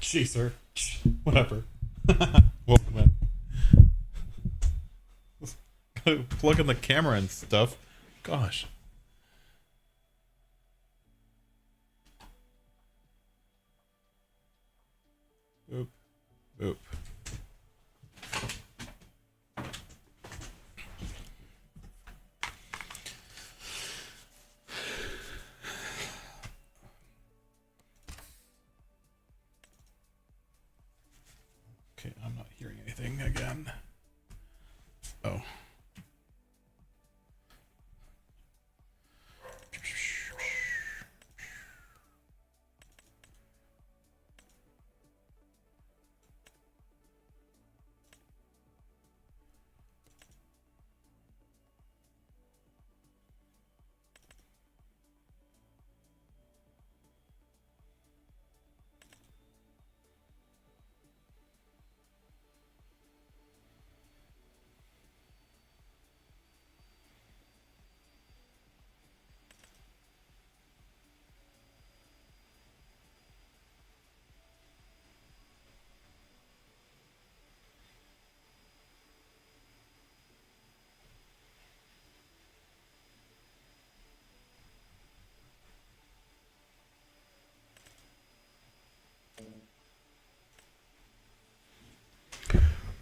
Chaser. Whatever. Welcome in. Gotta plug in the camera and stuff. Gosh. Oop. Oop. Okay, I'm not hearing anything again. Oh.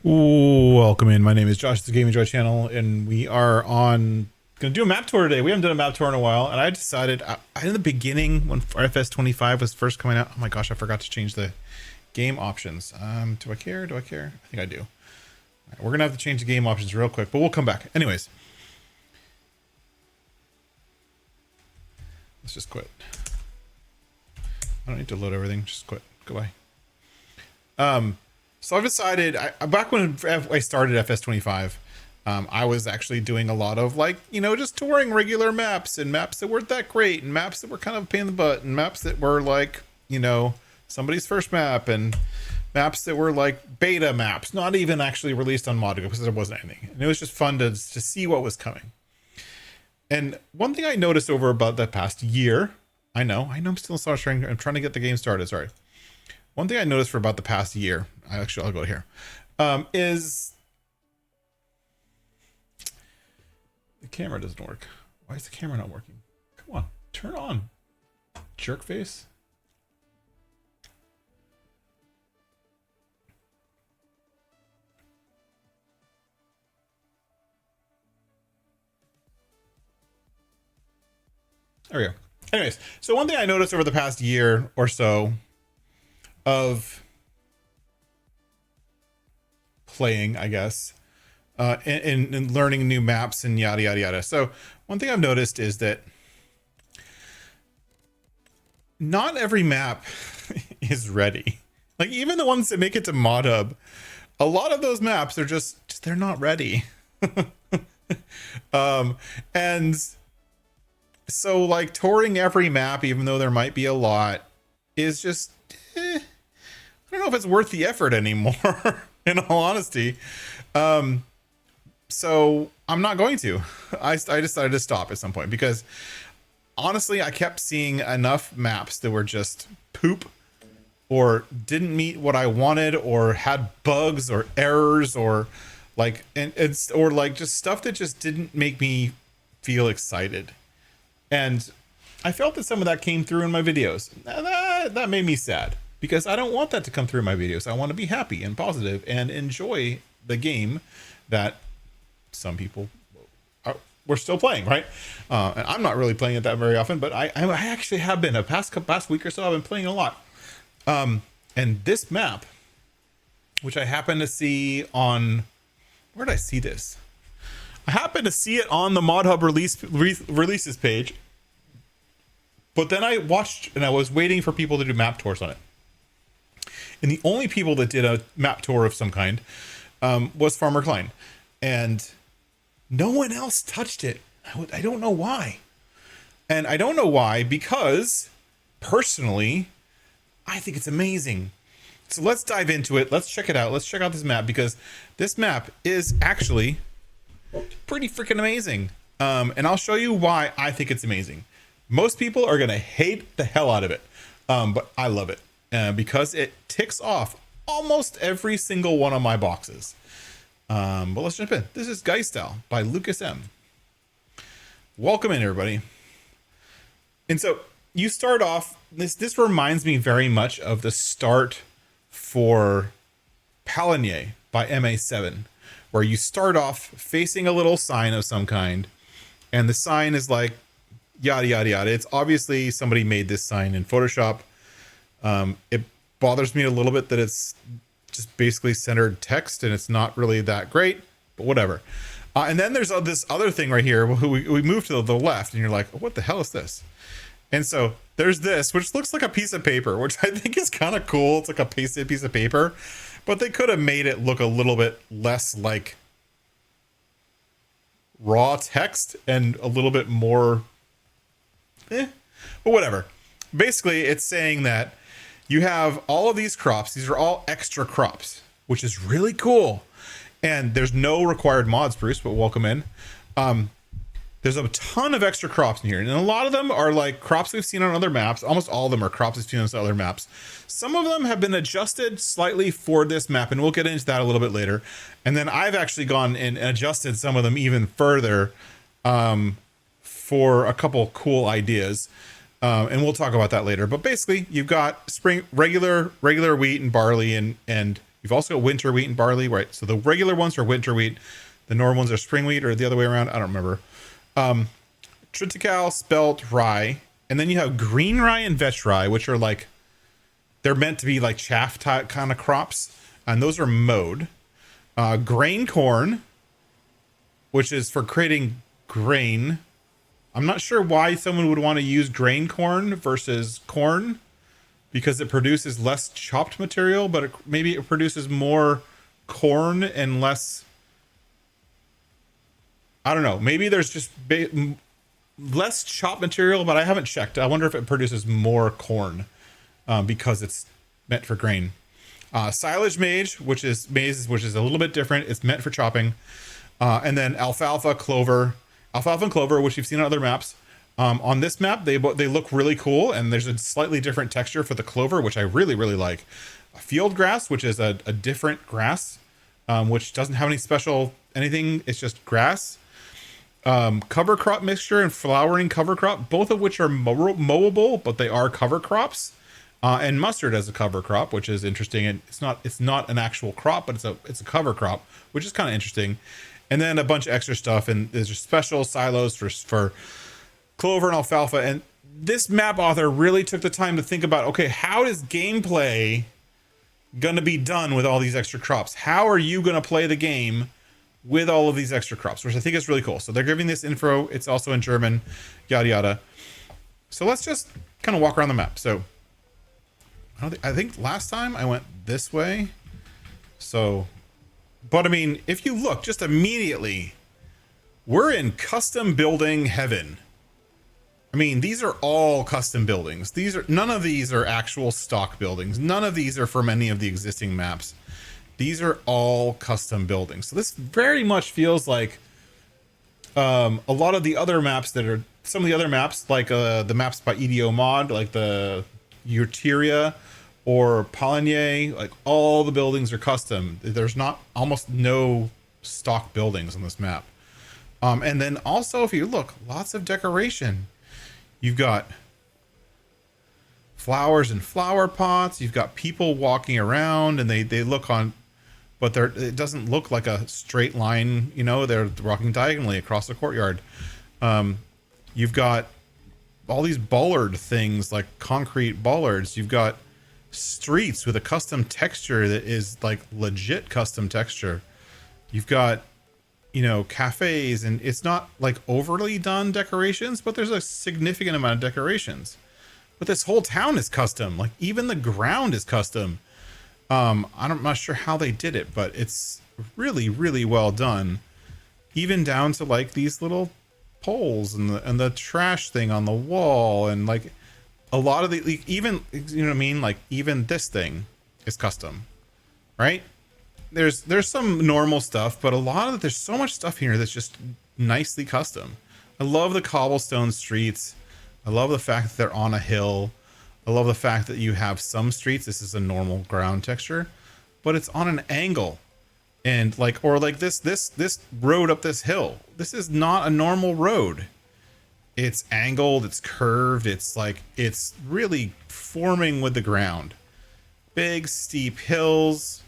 Welcome in. My name is Josh, the Gaming Joy channel, and we are gonna do a map tour today. We haven't done a map tour in a while, and I decided in the beginning when FS25 was first coming out. Oh my gosh, I forgot to change the game options. Do I care? I think I do. All right, we're gonna have to change the game options real quick, but we'll come back. Anyways, let's just quit. I don't need to load everything. Just quit. Goodbye. So I've decided, back when I started FS25, I was actually doing a lot of just touring regular maps and maps that weren't that great and maps that were kind of a pain in the butt and maps that were somebody's first map and maps that were like beta maps, not even actually released on Modigo because there wasn't anything. And it was just fun to see what was coming. And one thing I noticed over about the past year, I know I'm still starting. I'm trying to get the game started. Sorry. One thing I noticed for about the past year, I'll go here, is the camera doesn't work. Why is the camera not working? Come on, turn on, jerk face. There we go. Anyways, so one thing I noticed over the past year or so of playing, I guess, and learning new maps and yada yada yada. So one thing I've noticed is that not every map is ready. Like even the ones that make it to Mod Hub, a lot of those maps are just they're not ready. And so like touring every map, even though there might be a lot, is just I don't know if it's worth the effort anymore, in all honesty. So I'm not going to. I decided to stop at some point because honestly, I kept seeing enough maps that were just poop or didn't meet what I wanted or had bugs or errors or just stuff that just didn't make me feel excited. And I felt that some of that came through in my videos. That made me sad because I don't want that to come through in my videos. I want to be happy and positive and enjoy the game that some people we're still playing, right? And I'm not really playing it that very often, but I actually have been. A past week or so, I've been playing a lot. And this map, which I happened to see on, where did I see this? I happened to see it on the Mod Hub releases page. But then I watched and I was waiting for people to do map tours on it. And the only people that did a map tour of some kind was Farmer Klein. And no one else touched it. I don't know why. And I don't know why because, personally, I think it's amazing. So let's dive into it. Let's check it out. Let's check out this map because this map is actually pretty freaking amazing. And I'll show you why I think it's amazing. Most people are going to hate the hell out of it. But I love it. because it ticks off almost every single one of my boxes. But let's jump in. This is Geistal by Lucas M. Welcome in, everybody. And so you start off, this reminds me very much of the start for Palinier by MA7, where you start off facing a little sign of some kind, and the sign is like yada yada yada. It's obviously somebody made this sign in Photoshop. It bothers me a little bit that it's just basically centered text and it's not really that great, but whatever. And then there's this other thing right here. We move to the left and you're like, what the hell is this? And so there's this, which looks like a piece of paper, which I think is kind of cool. It's like a pasted piece of paper, but they could have made it look a little bit less like raw text and a little bit more, but whatever. Basically, it's saying that you have all of these crops. These are all extra crops, which is really cool. And there's no required mods, Bruce, but welcome in. There's a ton of extra crops in here. And a lot of them are like crops we've seen on other maps. Almost all of them are crops we've seen on other maps. Some of them have been adjusted slightly for this map, and we'll get into that a little bit later. And then I've actually gone and adjusted some of them even further for a couple cool ideas. And we'll talk about that later. But basically, you've got spring regular wheat and barley, and you've also got winter wheat and barley, right? So the regular ones are winter wheat. The normal ones are spring wheat, or the other way around. I don't remember. Triticale, spelt, rye, and then you have green rye and vetch rye, which are like, they're meant to be like chaff type kind of crops, and those are mowed. Grain corn, which is for creating grain. I'm not sure why someone would want to use grain corn versus corn, because it produces less chopped material, but maybe it produces more corn and less, I don't know. Maybe there's just less chopped material, but I haven't checked. I wonder if it produces more corn because it's meant for grain. Silage maize, which is a little bit different. It's meant for chopping. And then alfalfa and clover, which you've seen on other maps. On this map, they look really cool, and there's a slightly different texture for the clover, which I really, really like. Field grass, which is a different grass, which doesn't have any special anything. It's just grass. Cover crop mixture and flowering cover crop, both of which are mowable, but they are cover crops. And mustard as a cover crop, which is interesting. And it's not an actual crop, but it's a cover crop, which is kind of interesting. And then a bunch of extra stuff, and there's special silos for clover and alfalfa. And this map author really took the time to think about, okay, how is gameplay going to be done with all these extra crops? How are you going to play the game with all of these extra crops, which I think is really cool. So they're giving this info. It's also in German, yada, yada. So let's just kind of walk around the map. So I think last time I went this way. So, but I mean, if you look just immediately, we're in custom building heaven. I mean, these are all custom buildings. None of these are actual stock buildings. None of these are from any of the existing maps. These are all custom buildings. So this very much feels like a lot of the other maps some of the other maps, like the maps by EDO Mod, like the Uteria or Palinier, like all the buildings are custom. There's almost no stock buildings on this map. And then also, if you look, lots of decoration. You've got flowers and flower pots. You've got people walking around, and they look on, but it doesn't look like a straight line. You know, they're walking diagonally across the courtyard. You've got all these bollard things, like concrete bollards. You've got streets with a custom texture that is like legit custom texture. You've got, cafes, and it's not like overly done decorations, but there's a significant amount of decorations. But this whole town is custom. Like even the ground is custom. I'm not sure how they did it, but it's really, really well done. Even down to like these little poles and the trash thing on the wall, and like a lot of the, even, you know what I mean? Like even this thing is custom, right? There's some normal stuff, but a lot of there's so much stuff here that's just nicely custom. I love the cobblestone streets. I love the fact that they're on a hill. I love the fact that you have some streets. This is a normal ground texture, but it's on an angle. And like, or like this road up this hill. This is not a normal road. It's angled, it's curved, it's like, it's really forming with the ground. Big steep hills,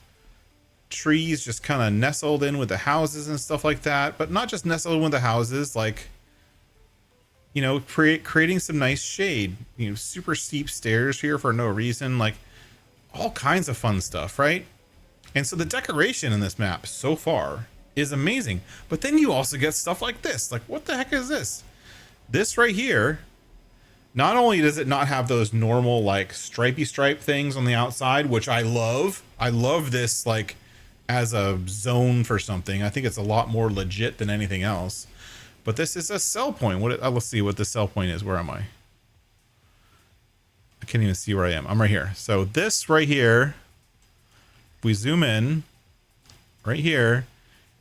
trees just kind of nestled in with the houses and stuff like that, but not just nestled in with the houses, like, you know, creating some nice shade, you know, super steep stairs here for no reason, like all kinds of fun stuff, right? And so the decoration in this map so far is amazing, but then you also get stuff like this. Like, what the heck is this? This right here, not only does it not have those normal like stripy stripe things on the outside, which I love this like as a zone for something. I think it's a lot more legit than anything else. But this is a sell point. Let's see what the sell point is. Where am I? I can't even see where I am. I'm right here. So this right here, if we zoom in, right here,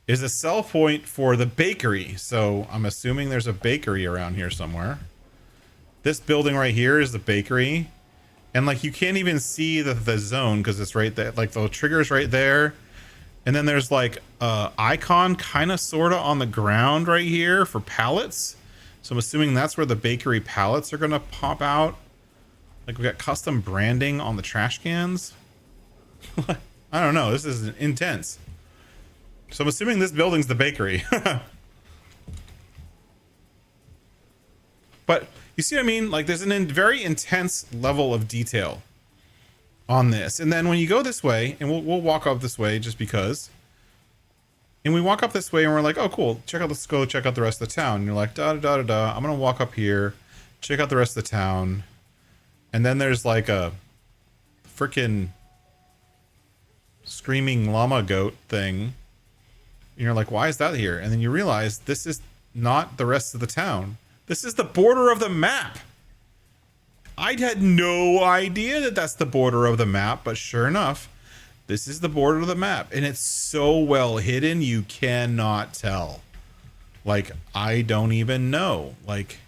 is a sell point for the bakery. So I'm assuming there's a bakery around here somewhere. This building right here is the bakery. And like you can't even see the zone because it's right there. Like the trigger's right there. And then there's like a icon kind of sort of on the ground right here for pallets. So I'm assuming that's where the bakery pallets are going to pop out. Like we got custom branding on the trash cans. I don't know. This is intense. So I'm assuming this building's the bakery. But you see what I mean? Like there's a very intense level of detail on this. And then when you go this way, and we'll walk up this way just because. And we walk up this way and we're like, oh cool, let's go check out the rest of the town. And you're like, da da da da da. I'm gonna walk up here, check out the rest of the town. And then there's like a freaking screaming llama goat thing. And you're like, why is that here? And then you realize this is not the rest of the town. This is the border of the map. I had no idea that that's the border of the map, but sure enough, this is the border of the map. And it's so well hidden, you cannot tell. Like, I don't even know. Like,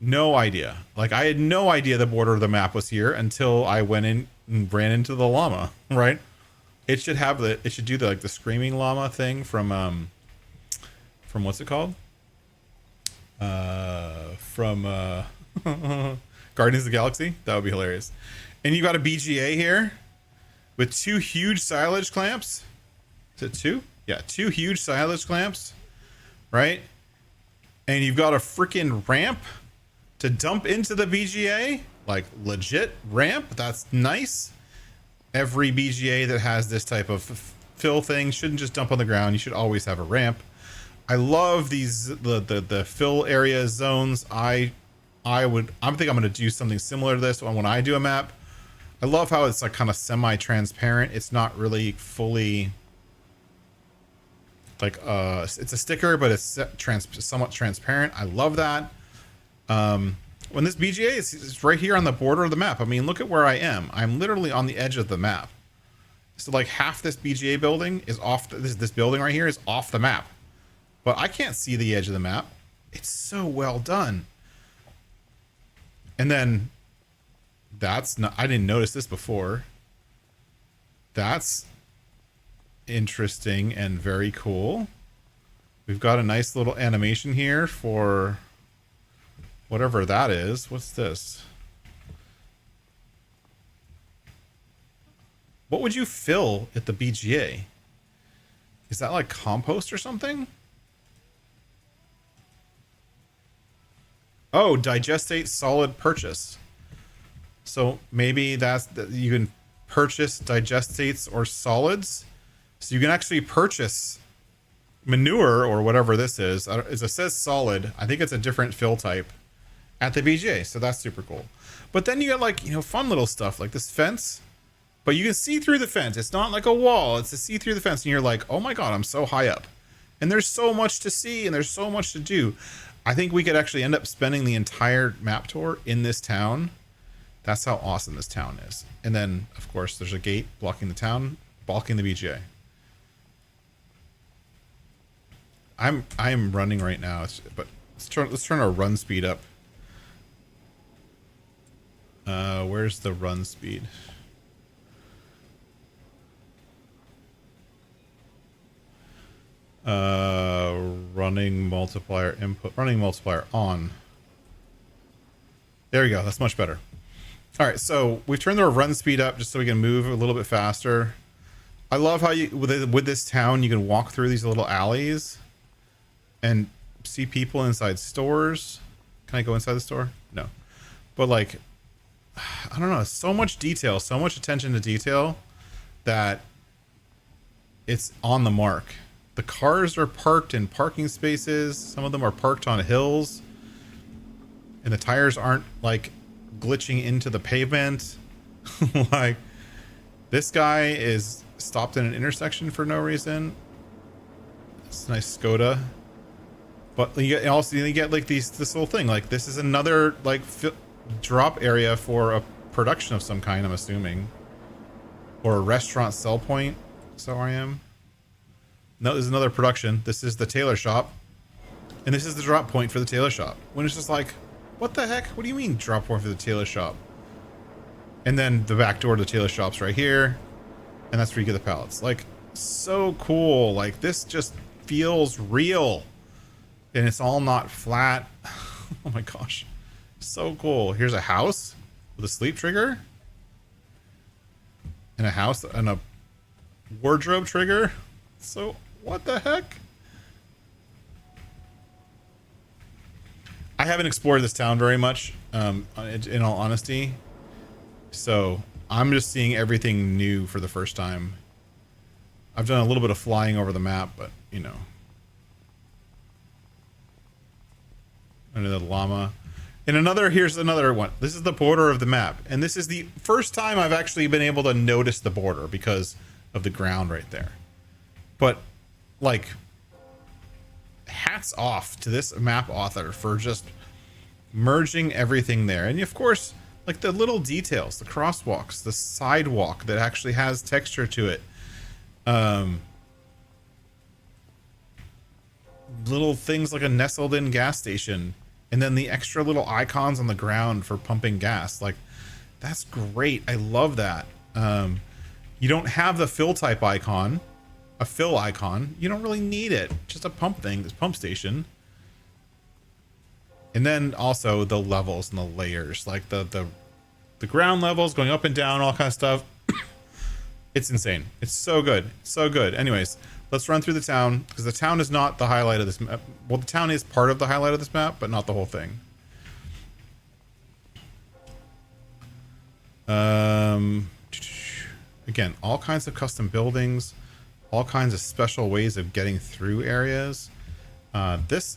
no idea. Like, I had no idea the border of the map was here until I went in and ran into the llama, right? It should have it should do the screaming llama thing from what's it called? From Guardians of the Galaxy. That would be hilarious. And you got a BGA here with 2 huge silage clamps. Is it 2? Yeah, 2 huge silage clamps, right? And you've got a freaking ramp to dump into the BGA, like legit ramp. That's nice. Every BGA that has this type of fill thing shouldn't just dump on the ground. You should always have a ramp. I love these the fill area zones. I think I'm gonna do something similar to this when I do a map. I love how it's like kind of semi-transparent. It's not really fully like it's a sticker, but it's somewhat transparent. I love that. When this BGA is right here on the border of the map. I mean, look at where I am. I'm literally on the edge of the map. So like half this BGA building is off. This building right here is off the map. But I can't see the edge of the map. It's so well done. And then that's not, I didn't notice this before. That's interesting and very cool. We've got a nice little animation here for whatever that is. What's this? What would you fill at the BGA? Is that like compost or something? Oh, digestate solid purchase. So maybe that's you can purchase digestates or solids. So you can actually purchase manure or whatever this is. It says solid. I think it's a different fill type at the BGA. So that's super cool. But then you get like, fun little stuff like this fence. But you can see through the fence. It's not like a wall. It's to see through the fence. And you're like, oh my God, I'm so high up. And there's so much to see and there's so much to do. I think we could actually end up spending the entire map tour in this town. That's how awesome this town is. And then, of course, there's a gate blocking the town, blocking the BGA. I'm running right now, but let's turn our run speed up. Where's the run speed? Running multiplier input, running multiplier on. There we go. That's much better. All right, so we've turned our run speed up just so we can move a little bit faster. I love how you with this town you can walk through these little alleys and see people inside stores. Can I go inside the store? No. But like, I don't know, so much detail, so much attention to detail that it's on the mark. The cars are parked in parking spaces. Some of them are parked on hills. And the tires aren't like glitching into the pavement. Like, this guy is stopped in an intersection for no reason. It's a nice Skoda. But you get like this little thing. Like, this is another like drop area for a production of some kind, I'm assuming. Or a restaurant sell point. So I am. No, this is another production. This is the tailor shop. And this is the drop point for the tailor shop. When it's just like, what the heck? What do you mean drop point for the tailor shop? And then the back door to the tailor shop's right here. And that's where you get the pallets. Like, so cool. Like, this just feels real. And it's all not flat. Oh my gosh. So cool. Here's a house with a sleep trigger. And a house and a wardrobe trigger. So, what the heck? I haven't explored this town very much, in all honesty. So, I'm just seeing everything new for the first time. I've done a little bit of flying over the map, but, you know. Under the llama. And here's another one. This is the border of the map. And this is the first time I've actually been able to notice the border because of the ground right there. But, like, hats off to this map author for just merging everything there. And of course, like the little details, the crosswalks, the sidewalk that actually has texture to it. Little things like a nestled in gas station. And then the extra little icons on the ground for pumping gas. Like, that's great. I love that. You don't have the fill type icon. A fill icon. You don't really need it. Just a pump thing. This pump station. And then also the levels and the layers. Like the ground levels going up and down, all kind of stuff. It's insane. It's so good. So good. Anyways, let's run through the town. Because the town is not the highlight of this map. Well, the town is part of the highlight of this map, but not the whole thing. Again, all kinds of custom buildings. All kinds of special ways of getting through areas. This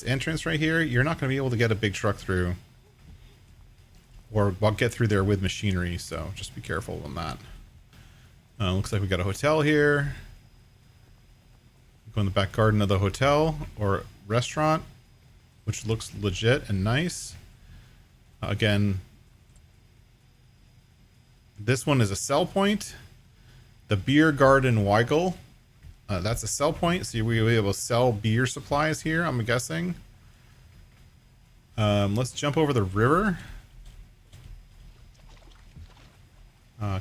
entrance right here, you're not going to be able to get a big truck through. Or get through there with machinery, so just be careful on that. Looks like we got a hotel here. Go in the back garden of the hotel or restaurant, which looks legit and nice. Again, this one is a sell point. The beer garden Weigel. That's a sell point, so you'll be able to sell beer supplies here, I'm guessing. Let's jump over the river.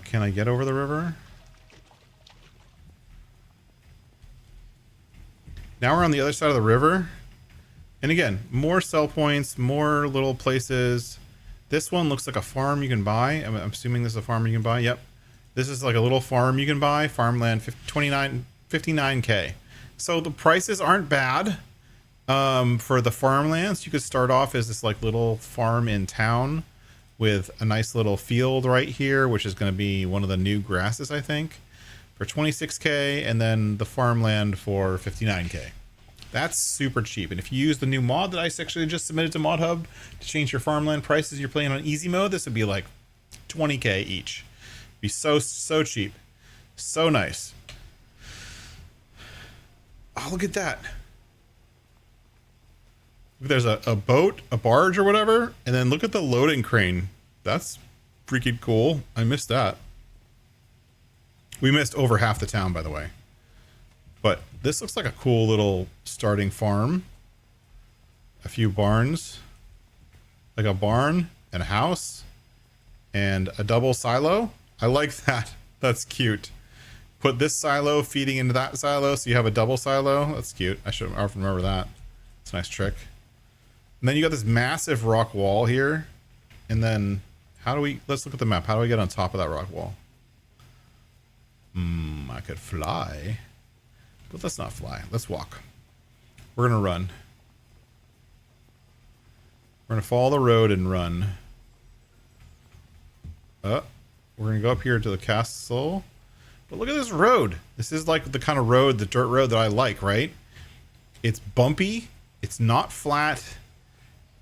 Can I get over the river? Now we're on the other side of the river. And again, more sell points, more little places. This one looks like a farm you can buy. I'm assuming this is a farm you can buy. Yep. This is like a little farm you can buy. Farmland, 59K. So the prices aren't bad for the farmlands. You could start off as this like little farm in town with a nice little field right here, which is going to be one of the new grasses, I think, for 26K, and then the farmland for 59K. That's super cheap. And if you use the new mod that I actually just submitted to Mod Hub to change your farmland prices, you're playing on easy mode, this would be like 20K each. Be so cheap. So nice. Oh, look at that. There's a boat, a barge or whatever, and then look at the loading crane. That's freaking cool. I missed that. We missed over half the town, by the way. But this looks like a cool little starting farm. A few barns. Like a barn and a house. And a double silo. I like that. That's cute. Put this silo feeding into that silo, so you have a double silo. That's cute. I should often remember that. It's a nice trick. And then you got this massive rock wall here. And then how do we, let's look at the map. How do we get on top of that rock wall? I could fly. But let's not fly. Let's walk. We're going to run. We're going to follow the road and run. We're going to go up here to the castle. But look at this road. This is like the kind of road, the dirt road that I like, right? It's bumpy. It's not flat.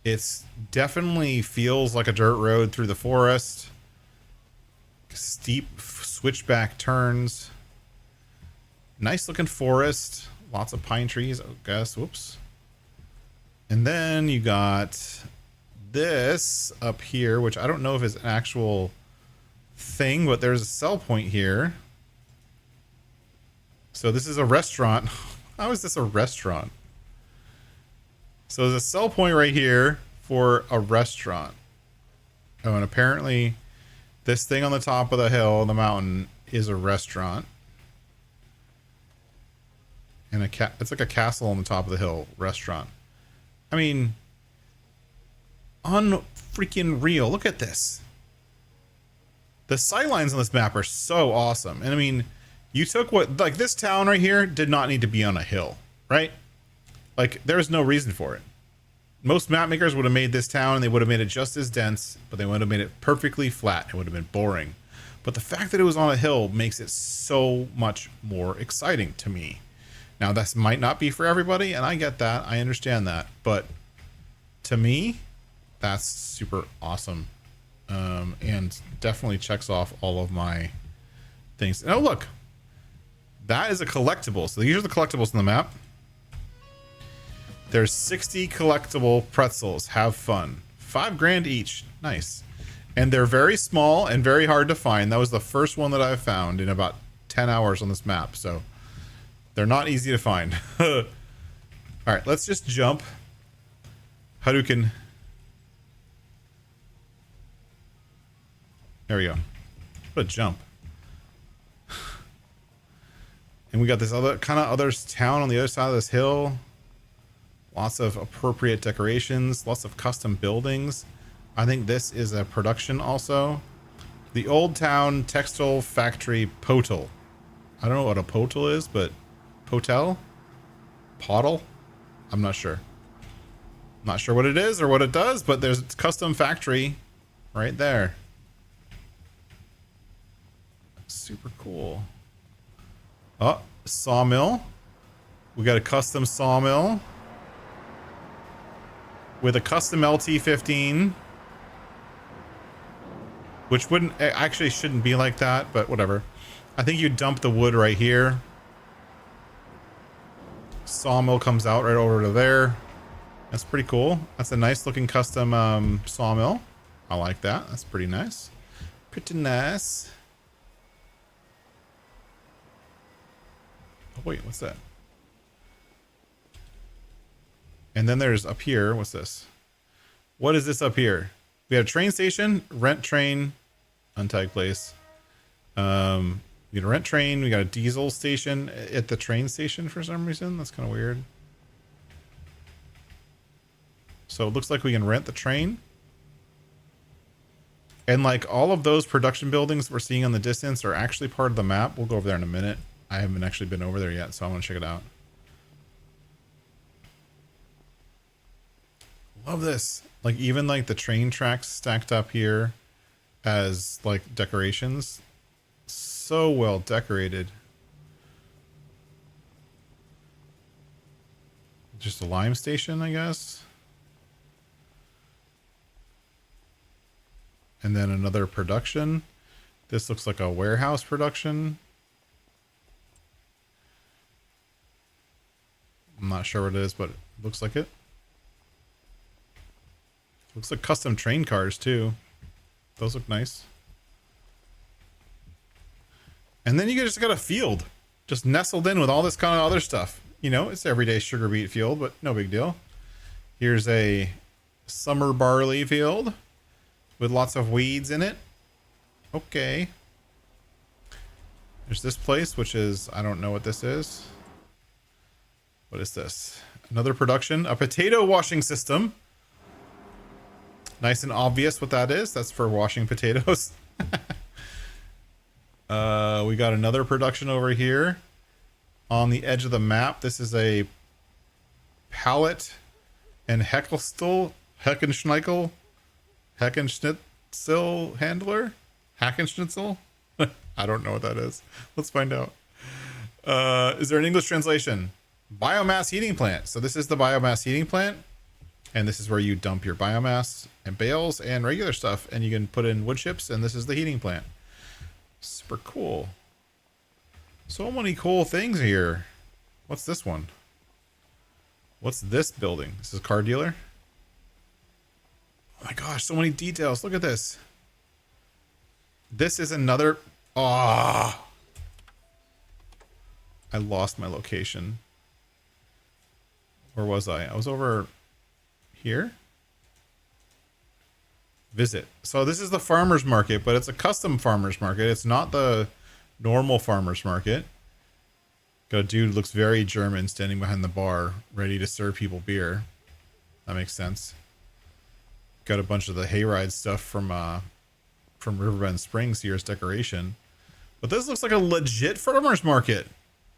It's definitely feels like a dirt road through the forest. Steep switchback turns. Nice looking forest. Lots of pine trees, I guess. Whoops. And then you got this up here, which I don't know if it's an actual thing, but there's a sell point here. So this is a restaurant. How is this a restaurant? So there's a sell point right here for a restaurant. Oh, and apparently this thing on the top of the hill, the mountain, is a restaurant. And it's like a castle on the top of the hill restaurant. I mean, unfreaking real. Look at this. The sightlines on this map are so awesome. And I mean, you took what, like this town right here did not need to be on a hill, right? Like there's no reason for it. Most map makers would have made this town and they would have made it just as dense, but they would have made it perfectly flat. It would have been boring. But the fact that it was on a hill makes it so much more exciting to me. Now, this might not be for everybody, and I get that. I understand that. But to me, that's super awesome. And definitely checks off all of my things. Oh, look. That is a collectible. So these are the collectibles in the map. There's 60 collectible pretzels. Have fun. $5,000 each. Nice. And they're very small and very hard to find. That was the first one that I found in about 10 hours on this map. So they're not easy to find. All right, let's just jump. Hadouken. There we go. What a jump. And we got this other kind of other town on the other side of this hill. Lots of appropriate decorations, lots of custom buildings. I think this is a production also. The Old Town Textile Factory Potel. I don't know what a potel is, but Potel? Potel? I'm not sure. Not sure what it is or what it does, but there's a custom factory right there. Super cool. Oh, sawmill. We got a custom sawmill with a custom LT15, which wouldn't actually shouldn't be like that, but whatever. I think you dump the wood right here. Sawmill comes out right over to there. That's pretty cool. That's a nice looking custom sawmill. I like that. That's pretty nice. Pretty nice. Oh, wait, what's that? And then there's up here. What's this? What is this up here? We have a train station, rent train, untagged place. We got a rent train. We got a diesel station at the train station for some reason. That's kind of weird. So it looks like we can rent the train. And like all of those production buildings we're seeing on the distance are actually part of the map. We'll go over there in a minute. I haven't actually been over there yet, so I want to check it out. Love this. Like even like the train tracks stacked up here as like decorations. So well decorated. Just a lime station, I guess. And then another production. This looks like a warehouse production. I'm not sure what it is, but it looks like it. Looks like custom train cars too. Those look nice. And then you just got a field just nestled in with all this kind of other stuff. You know, it's everyday sugar beet field, but no big deal. Here's a summer barley field with lots of weeds in it. Okay. There's this place, which is, I don't know what this is. What is this? Another production, a potato washing system. Nice and obvious what that is. That's for washing potatoes. We got another production over here on the edge of the map. This is a pallet and Heckelstuhl, Heckenschneikel, Heckenschnitzel handler? Hackenschnitzel? I don't know what that is. Let's find out. Is there an English translation? Biomass heating plant. So this is the biomass heating plant. And this is where you dump your biomass and bales and regular stuff. And you can put in wood chips. And this is the heating plant. Super cool. So many cool things here. What's this one? What's this building? This is a car dealer. Oh my gosh, so many details. Look at this. This is another... Ah! I lost my location. Where was I? I was over here. Visit. So this is the farmer's market, but it's a custom farmer's market. It's not the normal farmer's market. Got a dude who looks very German standing behind the bar, ready to serve people beer. That makes sense. Got a bunch of the hayride stuff from Riverbend Springs here as decoration. But this looks like a legit farmer's market.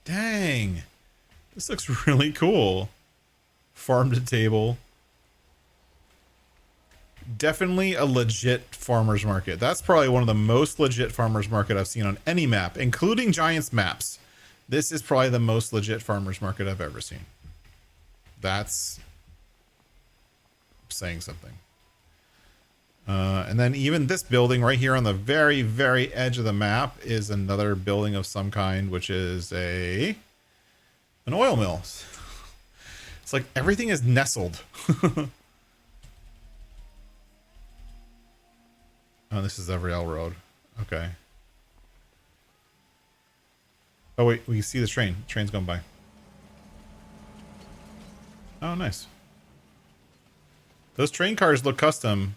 Dang. This looks really cool. Farm to table. Definitely a legit farmer's market. That's probably one of the most legit farmer's market I've seen on any map, including Giants maps. This is probably the most legit farmer's market I've ever seen. That's saying something. And then even this building right here on the very, very edge of the map is another building of some kind, which is an oil mill. It's like everything is nestled. Oh, this is the railroad. Okay. Oh, wait. We can see the train. The train's going by. Oh, nice. Those train cars look custom.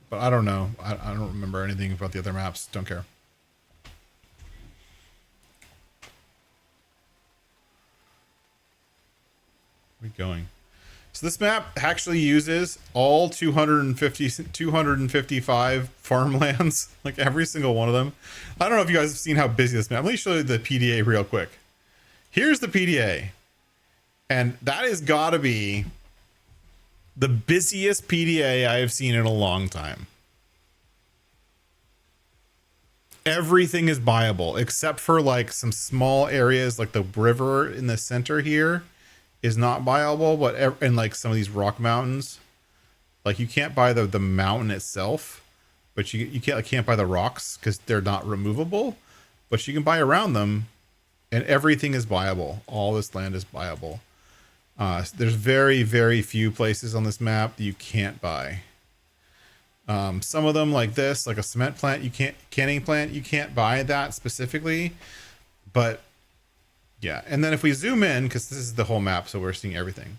But I don't know. I don't remember anything about the other maps. Don't care. Where are we going? So this map actually uses all 255 farmlands, like every single one of them. I don't know if you guys have seen how busy this map. Let me show you the PDA real quick. Here's the PDA. And that has got to be the busiest PDA I have seen in a long time. Everything is buyable except for like some small areas like the river in the center here is not buyable, but and like some of these rock mountains, like you can't buy the mountain itself, but you can't buy the rocks because they're not removable, but you can buy around them, and everything is buyable. All this land is buyable. There's very, very few places on this map that you can't buy. Some of them like this, like a cement plant, canning plant, you can't buy that specifically, but yeah. And then if we zoom in, because this is the whole map, so we're seeing everything.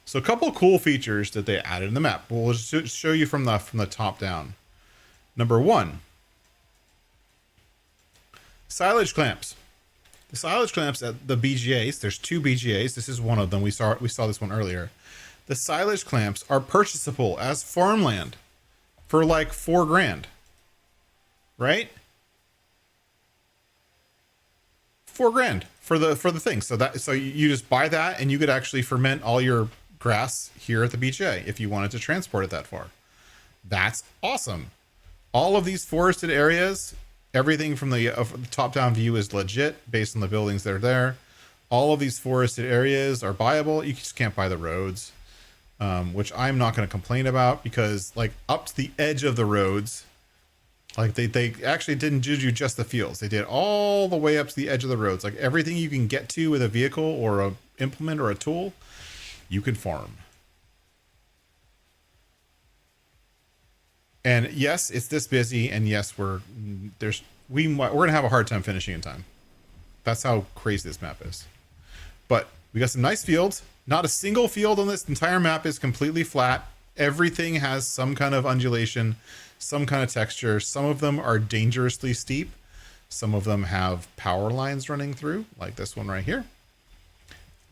So a couple of cool features that they added in the map. We'll just show you from the top down. Number one, silage clamps. The silage clamps at the BGAs, there's two BGAs. This is one of them. We saw this one earlier. The silage clamps are purchasable as farmland for like $4,000, right? $4,000 for the thing. So you just buy that, and you could actually ferment all your grass here at the BGA if you wanted to transport it that far. That's awesome. All of these forested areas, everything from the top-down view is legit based on the buildings that are there. All of these forested areas are buyable. You just can't buy the roads, which I'm not going to complain about, because like up to the edge of the roads, like they actually didn't do just the fields. They did all the way up to the edge of the roads. Like everything you can get to with a vehicle or a implement or a tool, you can farm. And yes, it's this busy, and yes, we're gonna have a hard time finishing in time. That's how crazy this map is. But we got some nice fields. Not a single field on this entire map is completely flat. everything has some kind of undulation, some kind of texture. Some of them are dangerously steep. Some of them have power lines running through, like this one right here.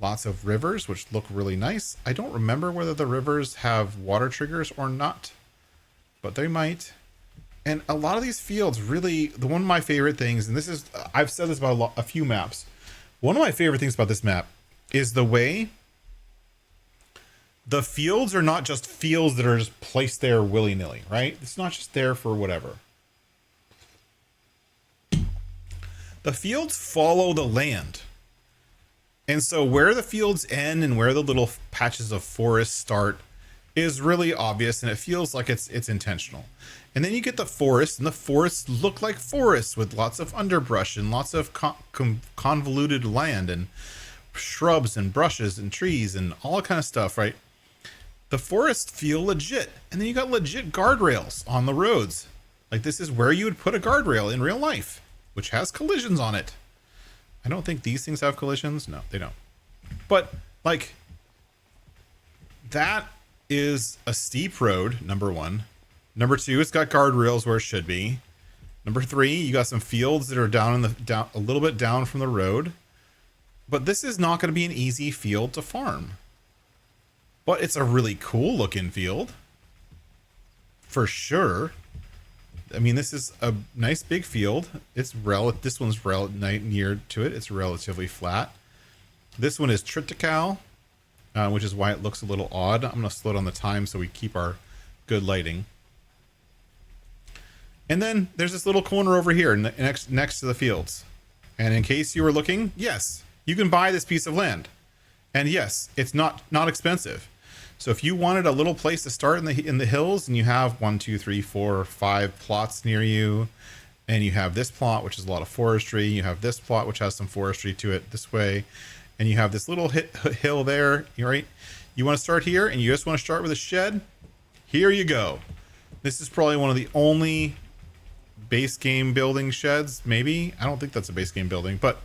Lots of rivers, which look really nice. I don't remember whether the rivers have water triggers or not, but they might. And a lot of these fields really, one of my favorite things, and this is, I've said this about a few maps. One of my favorite things about this map is the way the fields are not just fields that are just placed there willy-nilly, right? It's not just there for whatever. The fields follow the land. And so where the fields end and where the little patches of forest start is really obvious, and it feels like it's intentional. And then you get the forest, and the forests look like forests with lots of underbrush and lots of convoluted land and shrubs and brushes and trees and all kind of stuff, right? The forests feel legit. And then you got legit guardrails on the roads. Like this is where you would put a guardrail in real life, which has collisions on it. I don't think these things have collisions. No, they don't. But like that is a steep road, number one. Number two, it's got guardrails where it should be. Number three, you got some fields that are down a little bit down from the road. But this is not going to be an easy field to farm. But it's a really cool looking field. For sure. I mean, this is a nice big field. It's this one's near to it. It's relatively flat. This one is triticale, which is why it looks a little odd. I'm going to slow down the time so we keep our good lighting. And then there's this little corner over here next to the fields. And in case you were looking, yes, you can buy this piece of land. And yes, it's not expensive. So if you wanted a little place to start in the hills, and you have 1, 2, 3, 4, 5 plots near you, and you have this plot, which is a lot of forestry, you have this plot, which has some forestry to it this way, and you have this little hill there, right? You want to start here, and you just want to start with a shed? Here you go. This is probably one of the only base game building sheds, maybe. I don't think that's a base game building, but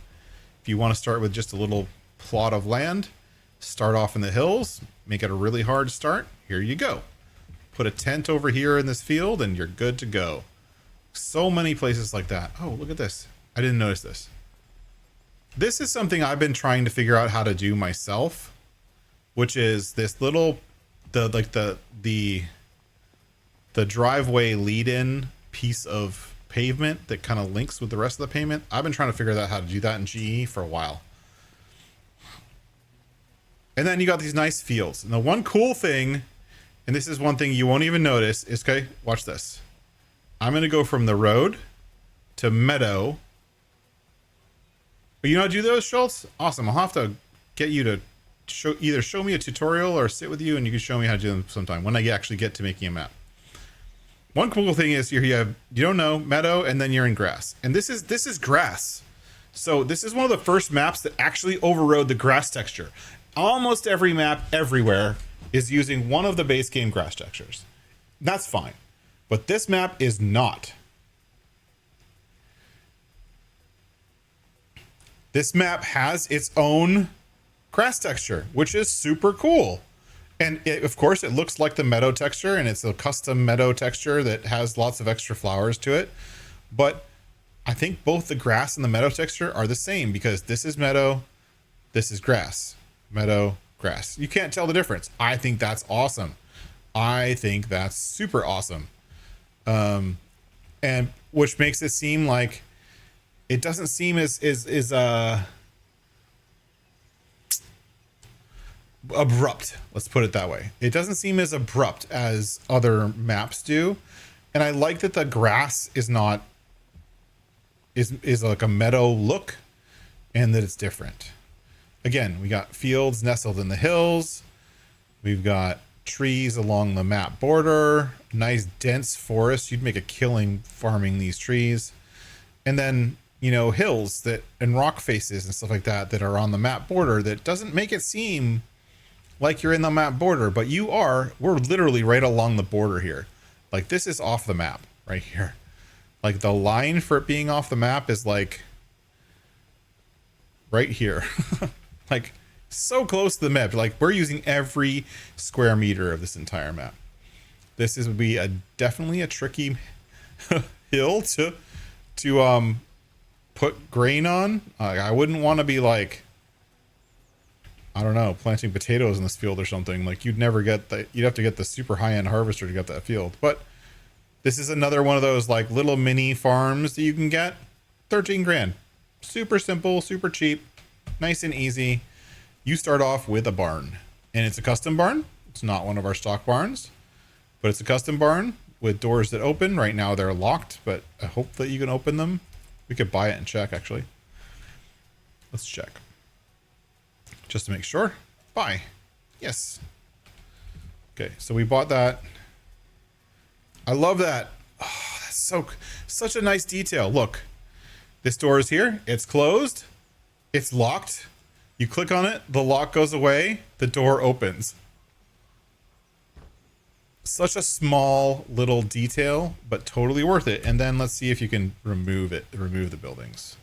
if you want to start with just a little plot of land, start off in the hills, make it a really hard start, here you go. Put a tent over here in this field and you're good to go. So many places like that. Oh, look at this. I didn't notice this. This is something I've been trying to figure out how to do myself, which is this little, the driveway lead-in piece of pavement that kind of links with the rest of the pavement. I've been trying to figure out how to do that in GE for a while. And then you got these nice fields. And the one cool thing, and this is one thing you won't even notice, is, okay, watch this. I'm going to go from the road to meadow. But you know how to do those, Schultz? Awesome. I'll have to get you to either show me a tutorial or sit with you, and you can show me how to do them sometime when I actually get to making a map. One cool thing is here you don't know, meadow, and then you're in grass. And this is grass. So this is one of the first maps that actually overrode the grass texture. Almost every map everywhere is using one of the base game grass textures. That's fine. But this map is not. This map has its own grass texture, which is super cool. And of course, it looks like the meadow texture, and it's a custom meadow texture that has lots of extra flowers to it. But I think both the grass and the meadow texture are the same, because this is meadow, this is grass. Meadow, grass. You can't tell the difference. I think that's awesome. I think that's super awesome. And which makes it seem like it doesn't seem as abrupt. Let's put it that way. It doesn't seem as abrupt as other maps do. And I like that the grass is not is like a meadow look, and that it's different. Again, we got fields nestled in the hills. We've got trees along the map border, nice dense forest. You'd make a killing farming these trees. And then, you know, hills and rock faces and stuff like that are on the map border that doesn't make it seem like you're in the map border, but you are. We're literally right along the border here. Like, this is off the map right here. Like, the line for it being off the map is like right here. Like, so close to the map. Like, we're using every square meter of this entire map. This is would be definitely a tricky hill to put grain on. I wouldn't want to be like, I don't know, planting potatoes in this field or something. Like you'd never get the, you'd have to get the super high end harvester to get that field. But this is another one of those like little mini farms that you can get. 13 grand. Super simple, super cheap, nice and easy. You start off with a barn, and it's a custom barn. It's not one of our stock barns, but it's a custom barn with doors that open. Right now they're locked, but I hope that you can open them. We could buy it and check, actually. Let's check. Just to make sure. Buy. Yes. Okay, so we bought that. I love that. Oh, that's such a nice detail. Look, this door is here. It's closed. It's locked. You click on it, the lock goes away, the door opens. Such a small little detail, but totally worth it. And then let's see if you can remove the buildings.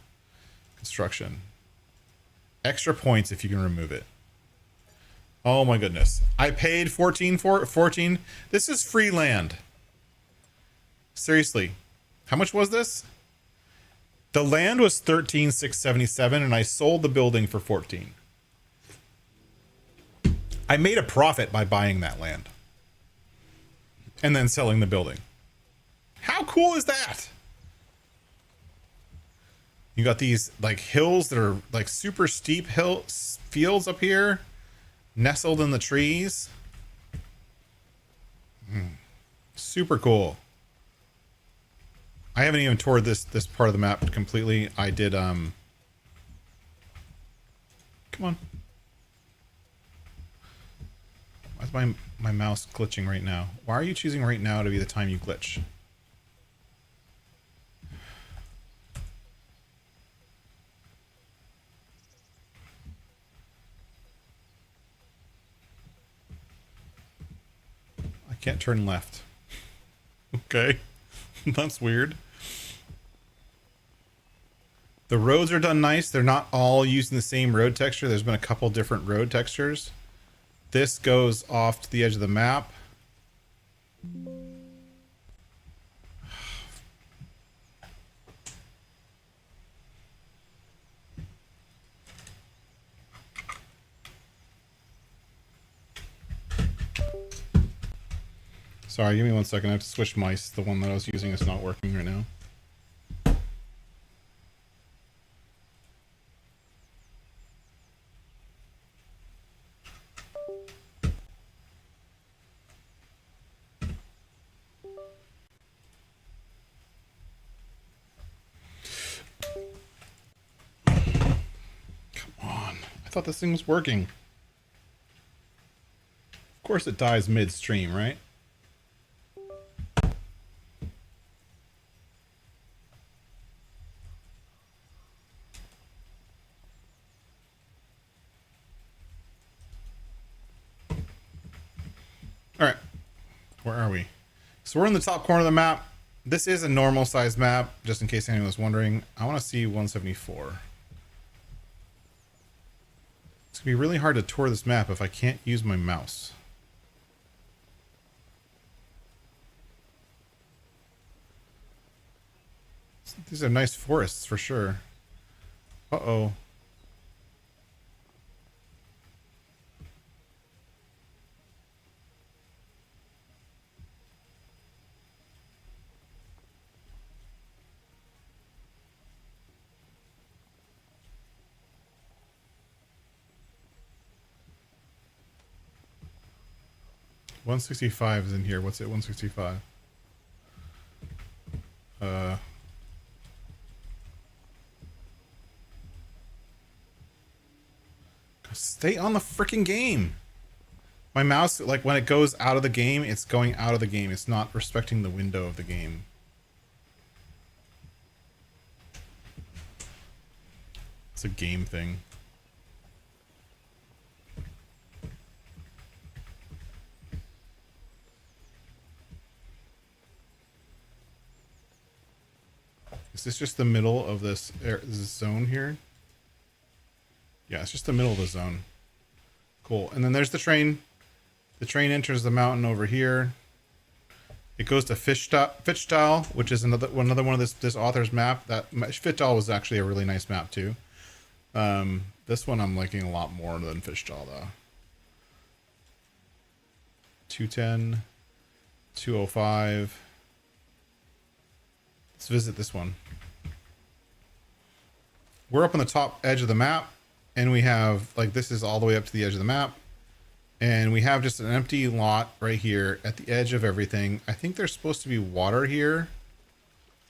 Construction. Extra points if you can remove it. Oh my goodness. I paid 14 for it. 14. This is free land. Seriously. How much was this? The land was 13,677 and I sold the building for 14. I made a profit by buying that land and then selling the building. How cool is that? You got these like hills that are like super steep fields up here, nestled in the trees. Super cool. I haven't even toured this part of the map completely. I did come on. Why is my mouse glitching right now? Why are you choosing right now to be the time you glitch? I can't turn left. Okay. That's weird. The roads are done nice. They're not all using the same road texture. There's been a couple different road textures. This goes off to the edge of the map. Sorry, give me 1 second. I have to switch mice. The one that I was using is not working right now. Come on. I thought this thing was working. Of course it dies midstream, right? All right, where are we? So we're in the top corner of the map. This is a normal size map, just in case anyone was wondering. I want to see 174. It's gonna be really hard to tour this map if I can't use my mouse. These are nice forests for sure. Uh-oh. $165 is in here. What's it? 165. Stay on the freaking game. My mouse, like when it goes out of the game, it's going out of the game. It's not respecting the window of the game. It's a game thing. Is this just the middle of this zone here? Yeah, it's just the middle of the zone. Cool. And then there's the train. The train enters the mountain over here. It goes to Geistal, which is another one of this author's map. That Geistal was actually a really nice map too. This one I'm liking a lot more than Geistal though. 210, 205. Let's visit this one. We're up on the top edge of the map, and we have, like, this is all the way up to the edge of the map. And we have just an empty lot right here at the edge of everything. I think there's supposed to be water here.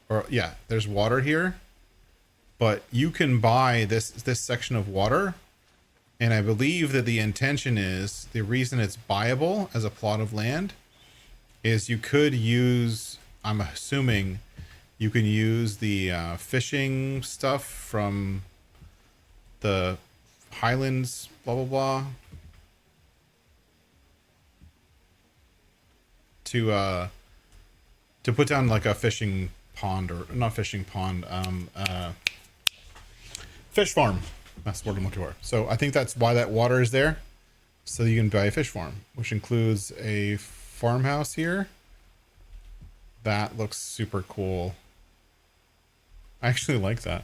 Or, yeah, there's water here. But you can buy this section of water. And I believe that the intention is, the reason it's buyable as a plot of land is you could use, I'm assuming, you can use the fishing stuff from the Highlands, blah, blah, blah. To put down like a fishing pond, or not fishing pond, fish farm. That's what I'm looking for. So I think that's why that water is there. So you can buy a fish farm, which includes a farmhouse here. That looks super cool. I actually like that.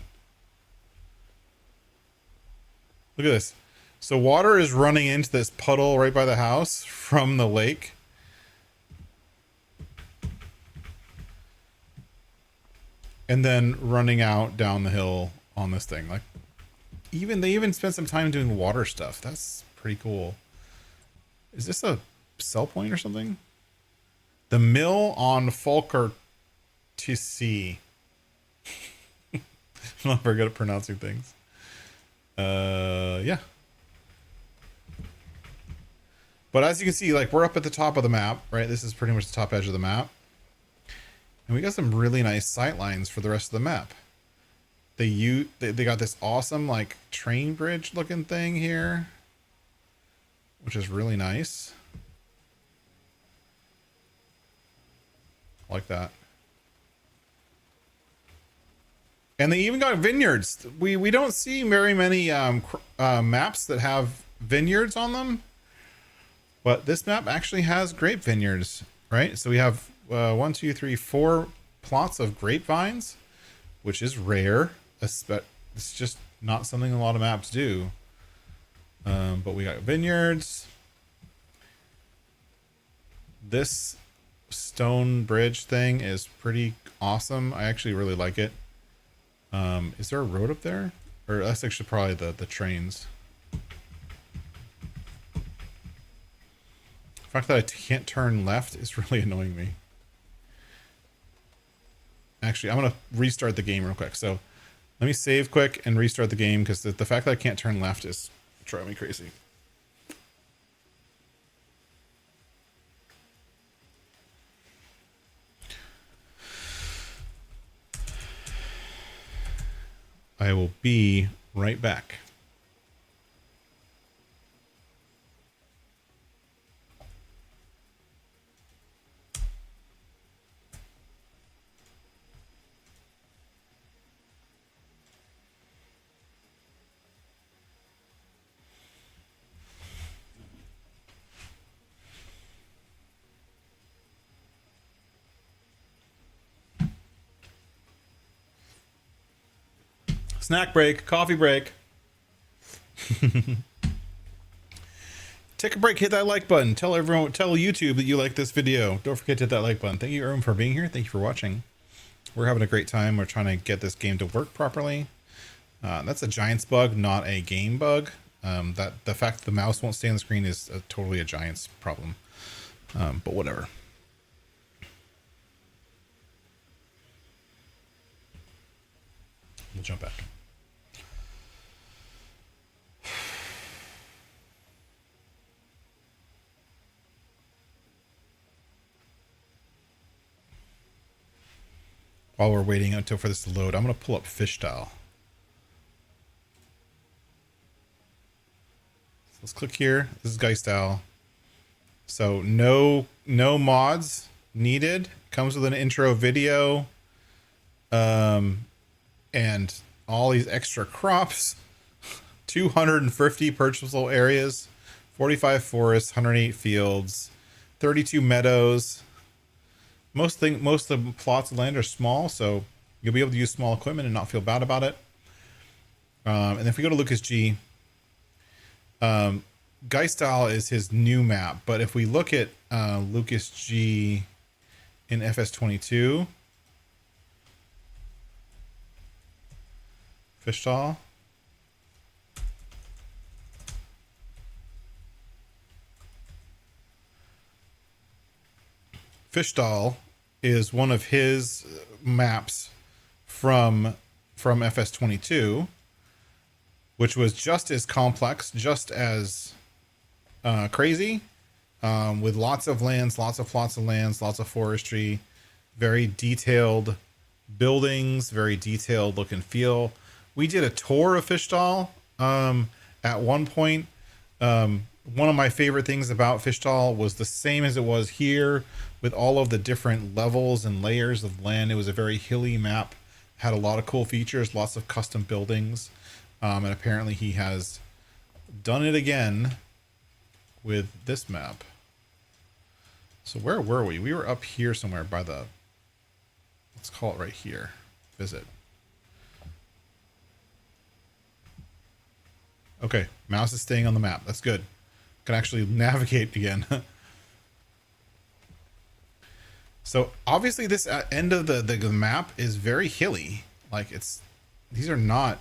Look at this. So water is running into this puddle right by the house from the lake. And then running out down the hill on this thing. Like, they even spent some time doing water stuff. That's pretty cool. Is this a sell point or something? The mill on Falker TC. I'm not very good at pronouncing things. Yeah. But as you can see, like, we're up at the top of the map, right? This is pretty much the top edge of the map. And we got some really nice sight lines for the rest of the map. They got this awesome, like, train bridge looking thing here, which is really nice. I like that. And they even got vineyards. We don't see very many maps that have vineyards on them, but this map actually has grape vineyards, right? So we have 1, 2, 3, 4 plots of grapevines, which is rare. It's just not something a lot of maps do. But we got vineyards. This stone bridge thing is pretty awesome. I actually really like it. Is there a road up there? Or that's actually probably the trains. The fact that I can't turn left is really annoying me. Actually, I'm going to restart the game real quick. So let me save quick and restart the game, because the fact that I can't turn left is driving me crazy. I will be right back. Snack break, coffee break. Take a break, hit that like button. Tell YouTube that you like this video. Don't forget to hit that like button. Thank you everyone for being here. Thank you for watching. We're having a great time. We're trying to get this game to work properly. That's a Giants bug, not a game bug. That the fact that the mouse won't stay on the screen is totally a Giants problem. But whatever. We'll jump back. While we're waiting until for this to load, I'm going to pull up Geistal. So let's click here. This is Geistal. So no mods needed. Comes with an intro video. And all these extra crops. 250 purchasable areas. 45 forests, 108 fields. 32 meadows. most of the plots of land are small, so you'll be able to use small equipment and not feel bad about it. And if we go to Lucas G, Geistal is his new map, but if we look at Lucas G in FS22, Geistal. Geistal is one of his maps from FS22, which was just as complex, just as crazy, with lots of lands, lots of plots of lands, lots of forestry, very detailed buildings, very detailed look and feel. We did a tour of Geistal at one point. One of my favorite things about Geistal was the same as it was here, with all of the different levels and layers of land. It was a very hilly map, had a lot of cool features, lots of custom buildings, and apparently he has done it again with this map. So where were we? We were up here somewhere by the, let's call it right here, visit. Okay, mouse is staying on the map. That's good. Can actually navigate again. So obviously this end of the map is very hilly. Like these are not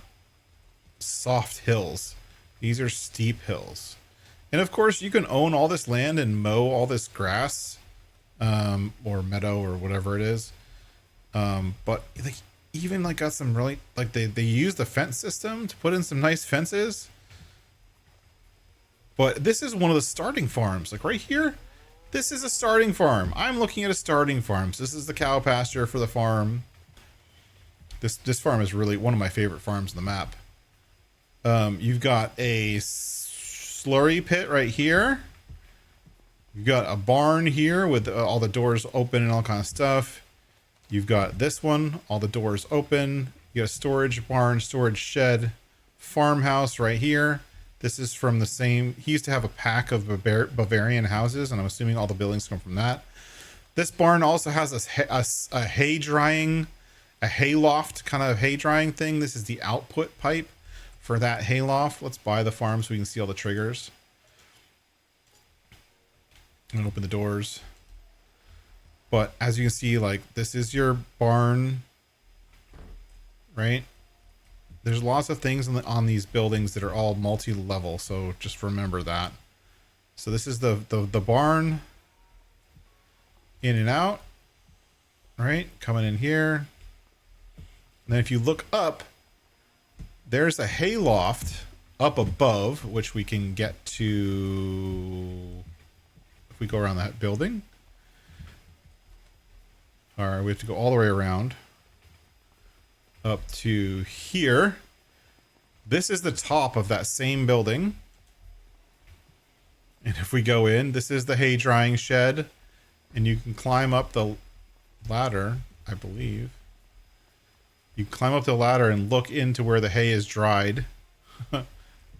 soft hills. These are steep hills. And of course you can own all this land and mow all this grass, or meadow or whatever it is. But like even like got some really, like they use the fence system to put in some nice fences. But this is one of the starting farms, like right here. This is a starting farm. I'm looking at a starting farm. So this is the cow pasture for the farm. This farm is really one of my favorite farms in the map. You've got a slurry pit right here. You've got a barn here with all the doors open and all kind of stuff. You've got this one, all the doors open. You got a storage barn, storage shed, farmhouse right here. This is from the same, he used to have a pack of Bavarian houses, and I'm assuming all the buildings come from that. This barn also has a hay drying, a hay loft kind of hay drying thing. This is the output pipe for that hay loft. Let's buy the farm so we can see all the triggers. And open the doors. But as you can see, like this is your barn, right? There's lots of things on these buildings that are all multi-level, so just remember that. So this is the barn, in and out, right? Coming in here. And then if you look up, there's a hay loft up above, which we can get to if we go around that building. All right, we have to go all the way around up to here. This is the top of that same building. And if we go in, this is the hay drying shed, and you can climb up the ladder, I believe. You climb up the ladder and look into where the hay is dried,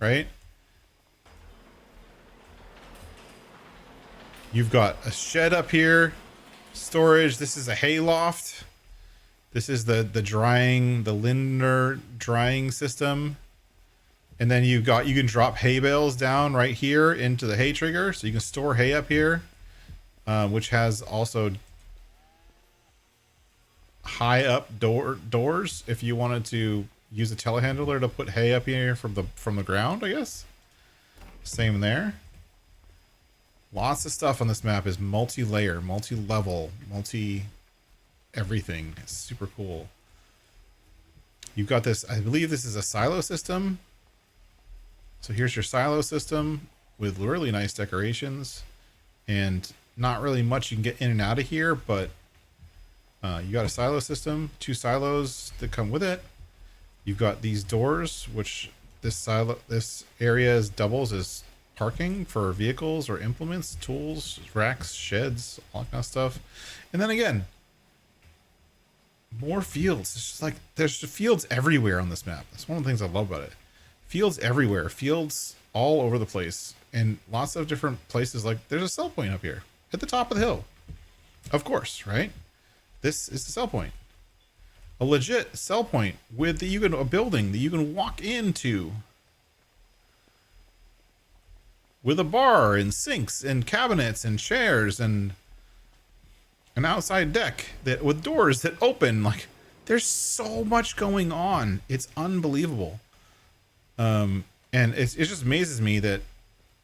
right? You've got a shed up here, storage. This is a hay loft. This is the drying, the Lindner drying system. And then you can drop hay bales down right here into the hay trigger. So you can store hay up here, which has also high up doors if you wanted to use a telehandler to put hay up here from the ground, I guess. Same there. Lots of stuff on this map is multi-layer, multi-level, everything. It's super cool. You've got this, I believe this is a silo system. So here's your silo system with really nice decorations, and not really much you can get in and out of here, but you got a silo system, 2 silos that come with it. You've got these doors, which this area doubles as parking for vehicles or implements, tools, racks, sheds, all that kind of stuff. And then again, more fields. It's just like there's fields everywhere on this map. That's one of the things I love about it. Fields everywhere, fields all over the place, and lots of different places. Like there's a sell point up here at the top of the hill, of course, right? This is the sell point. A legit sell point with a building that you can walk into with a bar and sinks and cabinets and chairs and an outside deck that with doors that open. Like, there's so much going on. It's unbelievable. And it just amazes me that,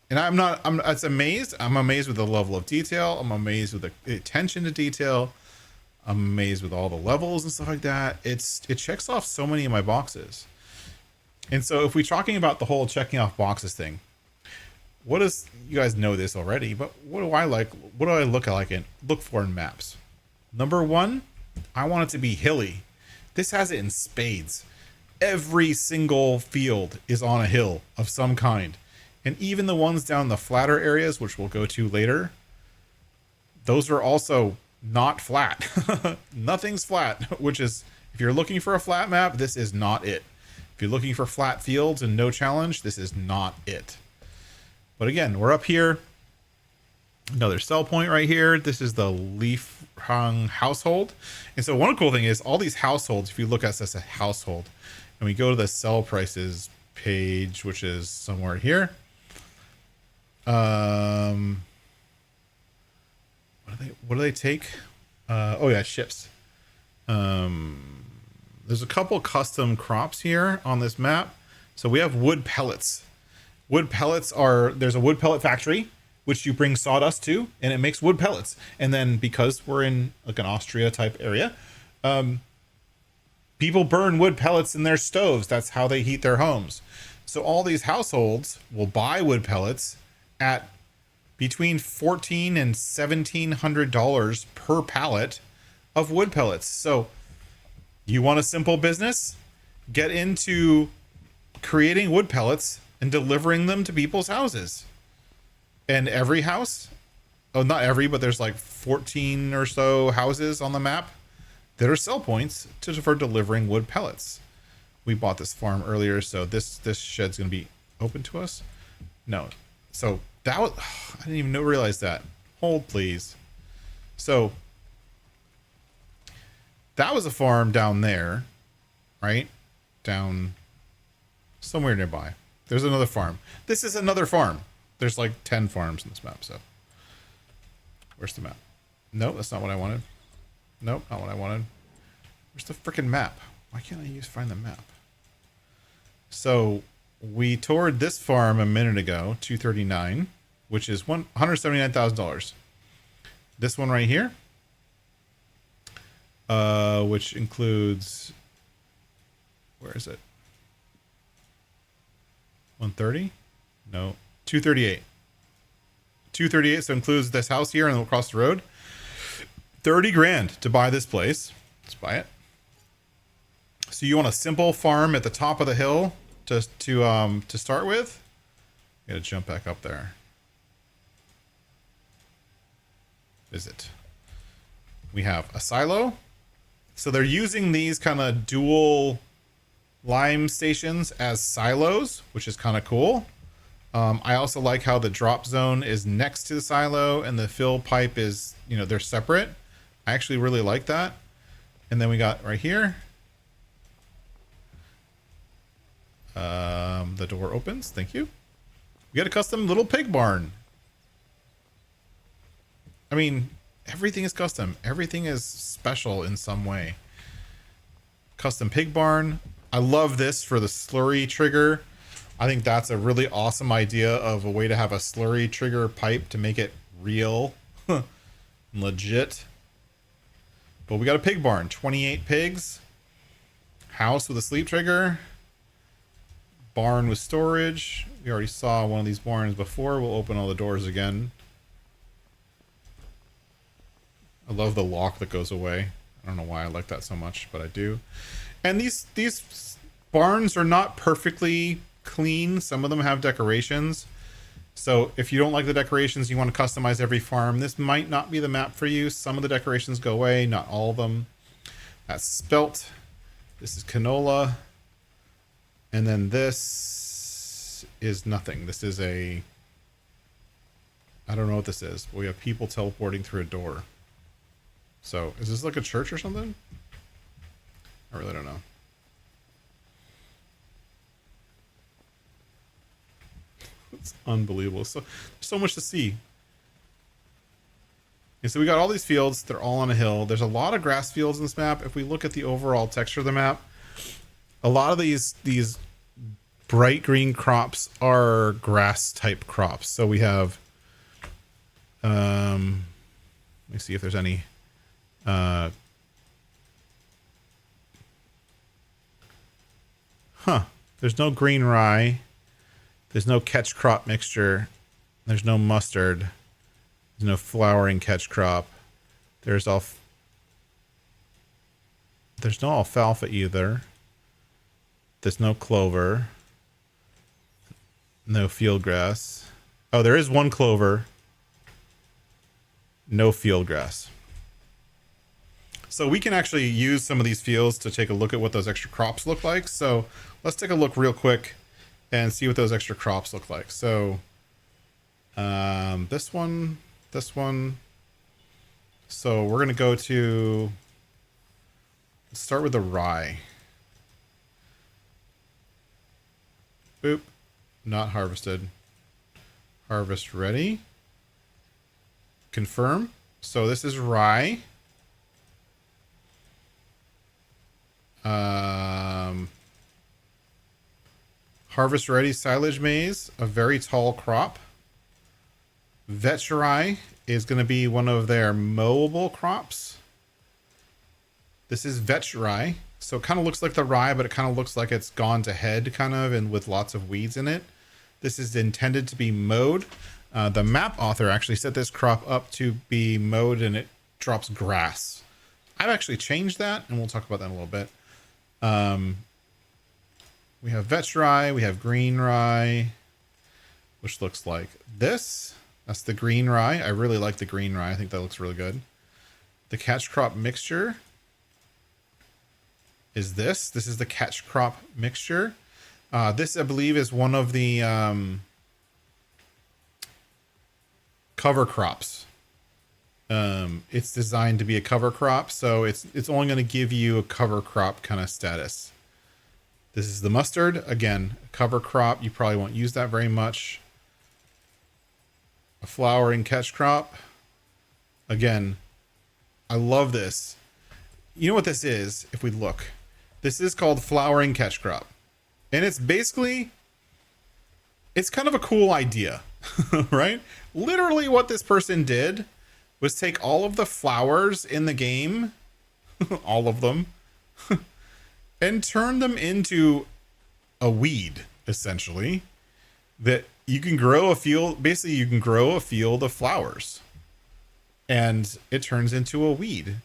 and I'm amazed. I'm amazed with the level of detail. I'm amazed with the attention to detail. I'm amazed with all the levels and stuff like that. It checks off so many of my boxes. And so if we're talking about the whole checking off boxes thing, you guys know this already, but what do I like? What do I look for in maps? Number one, I want it to be hilly. This has it in spades. Every single field is on a hill of some kind. And even the ones down the flatter areas, which we'll go to later, those are also not flat. Nothing's flat, which is, if you're looking for a flat map, this is not it. If you're looking for flat fields and no challenge, this is not it. But again, we're up here. Another sell point right here. This is the leaf hung household. And so one cool thing is all these households, if you look at this as a household, and we go to the sell prices page, which is somewhere here. What do they take? Oh yeah, ships. There's a couple custom crops here on this map. So we have wood pellets. Wood pellets there's a wood pellet factory, which you bring sawdust to, and it makes wood pellets. And then because we're in like an Austria type area, people burn wood pellets in their stoves. That's how they heat their homes. So all these households will buy wood pellets at between $1,400 and $1,700 per pallet of wood pellets. So you want a simple business? Get into creating wood pellets and delivering them to people's houses. And every house, not every, but there's like 14 or so houses on the map that are sell points for delivering wood pellets. We bought this farm earlier, so this shed's gonna be open to us. No, so that was, I didn't even realize that. Hold please. So that was a farm down there, right? Down somewhere nearby. There's another farm. This is another farm. There's like 10 farms in this map, so. Where's the map? No, that's not what I wanted. Nope, not what I wanted. Where's the freaking map? Why can't I find the map? So we toured this farm a minute ago, 239, which is $179,000. This one right here, which includes, where is it? 130? No, 238. 238, so includes this house here and across the road. 30 grand to buy this place. Let's buy it. So you want a simple farm at the top of the hill to start with? Gotta jump back up there. Visit. We have a silo. So they're using these kind of dual lime stations as silos, which is kind of cool. I also like how the drop zone is next to the silo and the fill pipe is, they're separate. I actually really like that. And then we got right here. The door opens. Thank you. We got a custom little pig barn. I mean, everything is custom. Everything is special in some way. Custom pig barn. I love this for the slurry trigger. I think that's a really awesome idea of a way to have a slurry trigger pipe to make it real. Legit. But we got a pig barn. 28 pigs. House with a sleep trigger. Barn with storage. We already saw one of these barns before. We'll open all the doors again. I love the lock that goes away. I don't know why I like that so much, but I do. And these barns are not perfectly clean. Some of them have decorations. So if you don't like the decorations, you want to customize every farm, this might not be the map for you. Some of the decorations go away, not all of them. That's spelt. This is canola. And then this is nothing. This is I don't know what this is. But we have people teleporting through a door. So is this like a church or something? I really don't know. It's unbelievable. So much to see. And so we got all these fields. They're all on a hill. There's a lot of grass fields in this map. If we look at the overall texture of the map, a lot of these bright green crops are grass type crops. So we have, let me see if there's any, there's no green rye. There's no catch crop mixture. There's no mustard. There's no flowering catch crop. There's no alfalfa either. There's no clover. No field grass. Oh, there is one clover. No field grass. So we can actually use some of these fields to take a look at what those extra crops look like. So let's take a look real quick and see what those extra crops look like. So this one. So we're going to go to, let's start with the rye. Boop. Not harvested. Harvest ready. Confirm. So this is rye. Harvest ready silage maize, a very tall crop. Vetch rye is going to be one of their mowable crops. This is vetch rye. So it kind of looks like the rye, but it kind of looks like it's gone to head kind of, and with lots of weeds in it. This is intended to be mowed. The map author actually set this crop up to be mowed, and it drops grass. I've actually changed that, and we'll talk about that in a little bit. We have vetch rye, we have green rye, which looks like this. That's the green rye. I really like the green rye. I think that looks really good. The catch crop mixture is this. This is the catch crop mixture. This, I believe, is one of the cover crops. It's designed to be a cover crop, so it's only going to give you a cover crop kind of status. This is the mustard. Again, cover crop. You probably won't use that very much. A flowering catch crop. Again, I love this. You know what this is? If we look, this is called flowering catch crop. And it's basically, it's kind of a cool idea, right? Literally what this person did was take all of the flowers in the game, all of them, and turn them into a weed, essentially, that you can grow a field. Basically, you can grow a field of flowers and it turns into a weed.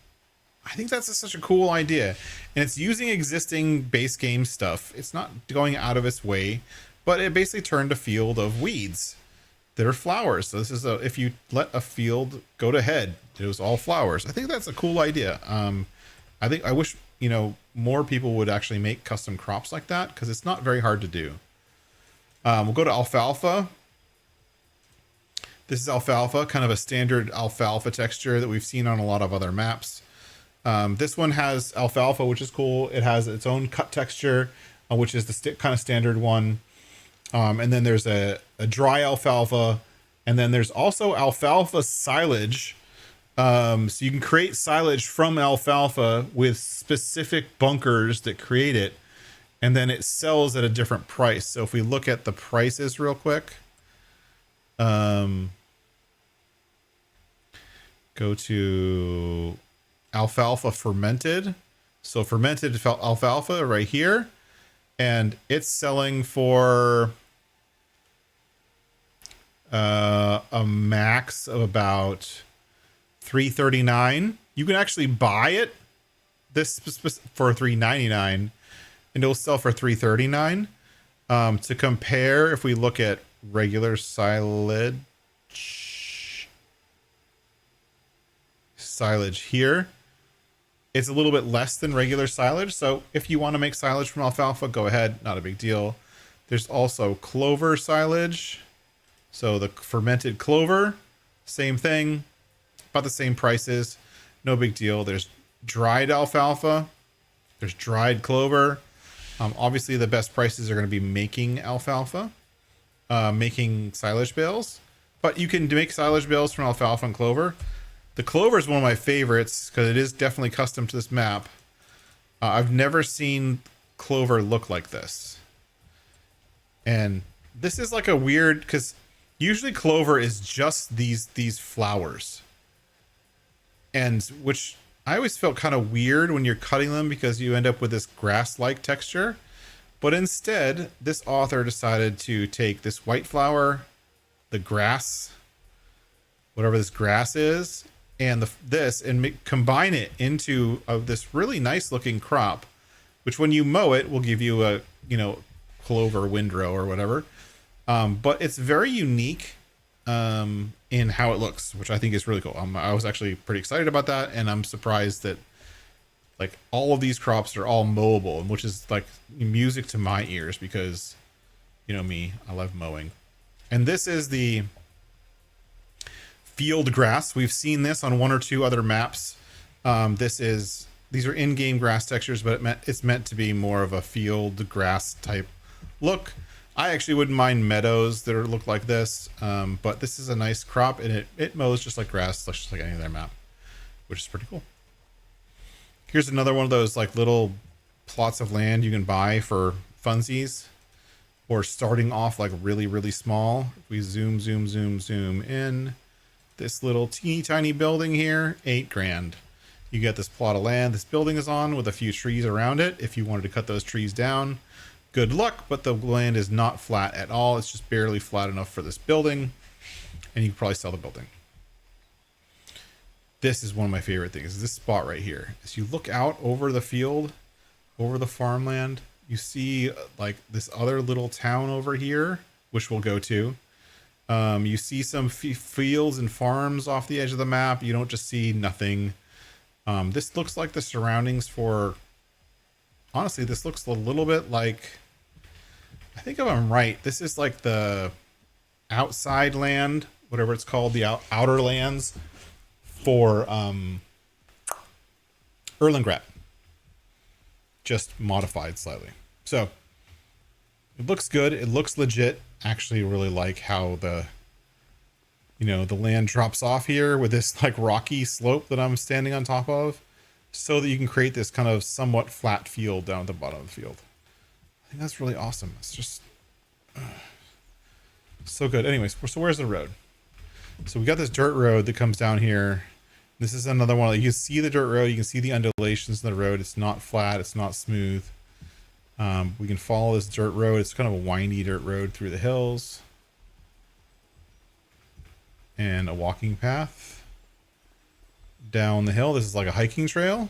I think that's such a cool idea. And it's using existing base game stuff. It's not going out of its way, but it basically turned a field of weeds that are flowers. So this is if you let a field go to head, it was all flowers. I think that's a cool idea. I wish, more people would actually make custom crops like that, because it's not very hard to do. We'll go to alfalfa. This is alfalfa, kind of a standard alfalfa texture that we've seen on a lot of other maps. This one has alfalfa, which is cool. It has its own cut texture, which is the kind of standard one. And then there's a dry alfalfa, and then there's also alfalfa silage. So you can create silage from alfalfa with specific bunkers that create it, and then it sells at a different price. So if we look at the prices real quick, go to alfalfa fermented. So fermented alfalfa right here, and it's selling for a max of about $3.39. You can actually buy it for $3.99, and it'll sell for $3.39. To compare, if we look at regular silage here, it's a little bit less than regular silage. So if you want to make silage from alfalfa, go ahead, not a big deal. There's also clover silage. So the fermented clover, same thing, about the same prices. No big deal. There's dried alfalfa. There's dried clover. Obviously, the best prices are going to be making alfalfa, making silage bales. But you can make silage bales from alfalfa and clover. The clover is one of my favorites because it is definitely custom to this map. I've never seen clover look like this. And this is like a weird, because usually clover is just these flowers. And which I always felt kind of weird when you're cutting them because you end up with this grass-like texture. But instead, this author decided to take this white flower, the grass, whatever this grass is, and this, and combine it into this really nice looking crop, which when you mow it will give you a, clover windrow or whatever. But it's very unique in how it looks, which I think is really cool. I was actually pretty excited about that, and I'm surprised that like all of these crops are all mowable, which is like music to my ears because, me, I love mowing. And this is the field grass. We've seen this on one or two other maps. These are in-game grass textures, but it's meant to be more of a field grass type look. I actually wouldn't mind meadows that look like this, but this is a nice crop, and it mows just like grass, just like any other map, which is pretty cool. Here's another one of those like little plots of land you can buy for funsies, or starting off like really, really small. If we zoom in, this little teeny tiny building here, $8,000. You get this plot of land this building is on with a few trees around it. If you wanted to cut those trees down, good luck, but the land is not flat at all. It's just barely flat enough for this building, and you can probably sell the building. This is one of my favorite things, this spot right here. As you look out over the field, over the farmland, you see like this other little town over here, which we'll go to. You see some fields and farms off the edge of the map. You don't just see nothing. This looks like the surroundings for, honestly, this looks a little bit like, I think if I'm right, this is like the outside land, whatever it's called, the outer lands for Erlengratt, just modified slightly. So it looks good. It looks legit. Actually really like how the land drops off here with this like rocky slope that I'm standing on top of, so that you can create this kind of somewhat flat field down at the bottom of the field. I think that's really awesome. It's just so good. Anyways, so where's the road? So we got this dirt road that comes down here. This is another one. You can see the dirt road. You can see the undulations in the road. It's not flat. It's not smooth. We can follow this dirt road. It's kind of a windy dirt road through the hills. And a walking path down the hill. This is like a hiking trail.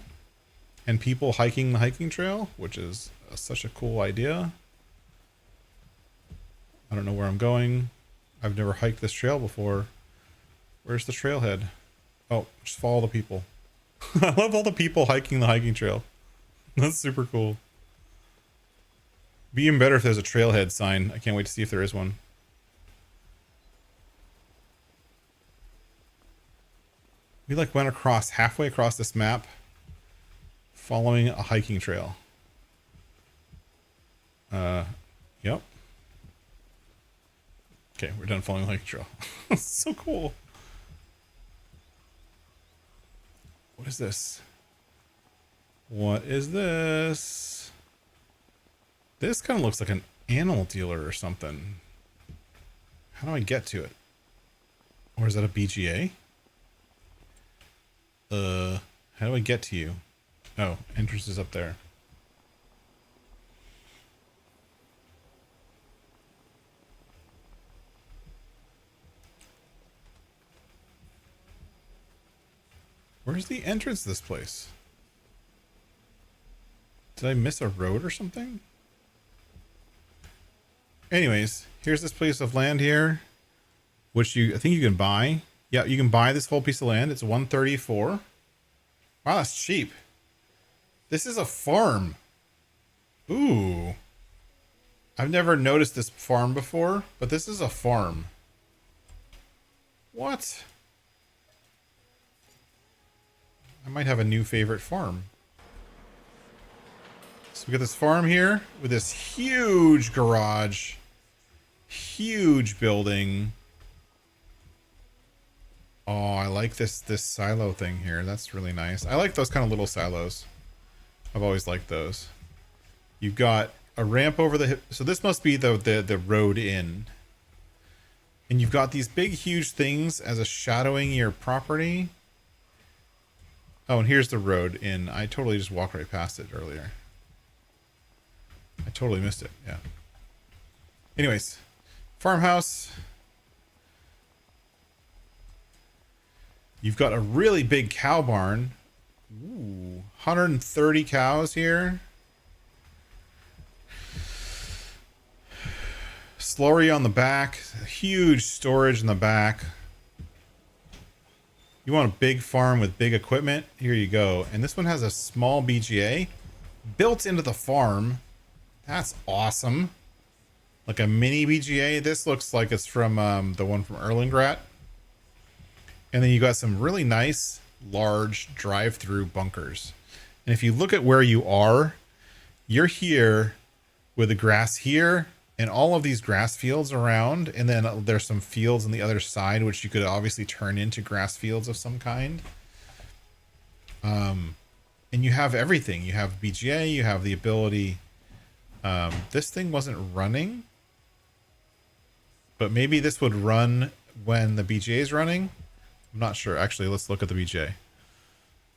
And people hiking the hiking trail, which is such a cool idea. I don't know where I'm going. I've never hiked this trail before. Where's the trailhead? Oh, just follow the people. I love all the people hiking the hiking trail. That's super cool. Be even better if there's a trailhead sign. I can't wait to see if there is one. We like went halfway across this map following a hiking trail. Yep. Okay, we're done following the hiking trail. So cool. What is this? What is this? This kind of looks like an animal dealer or something. How do I get to it? Or is that a BGA? How do I get to you? Oh, entrance is up there. Where's the entrance to this place? Did I miss a road or something? Anyways, here's this piece of land here, which I think you can buy. Yeah, you can buy this whole piece of land. It's 134. Wow, that's cheap. This is a farm. Ooh. I've never noticed this farm before, but this is a farm. What? I might have a new favorite farm. So we got this farm here with this huge garage, huge building. Oh, I like this silo thing here. That's really nice. I like those kind of little silos. I've always liked those. You've got a ramp over the so this must be the road in. And you've got these big huge things as a shadowing your property. Oh, and here's the road in. I totally just walked right past it earlier. I totally missed it. Yeah. Anyways, farmhouse. You've got a really big cow barn. Ooh, 130 cows here. Slurry on the back. Huge storage in the back. You want a big farm with big equipment? Here you go. And this one has a small BGA built into the farm. That's awesome. Like a mini BGA. This looks like it's from the one from Erlengrat. And then you got some really nice, large drive-through bunkers. And if you look at where you are, you're here with the grass here and all of these grass fields around. And then there's some fields on the other side, which you could obviously turn into grass fields of some kind. And you have everything. You have BGA, you have the ability. This thing wasn't running, but maybe this would run when the BGA is running. I'm not sure. Actually, let's look at the BGA.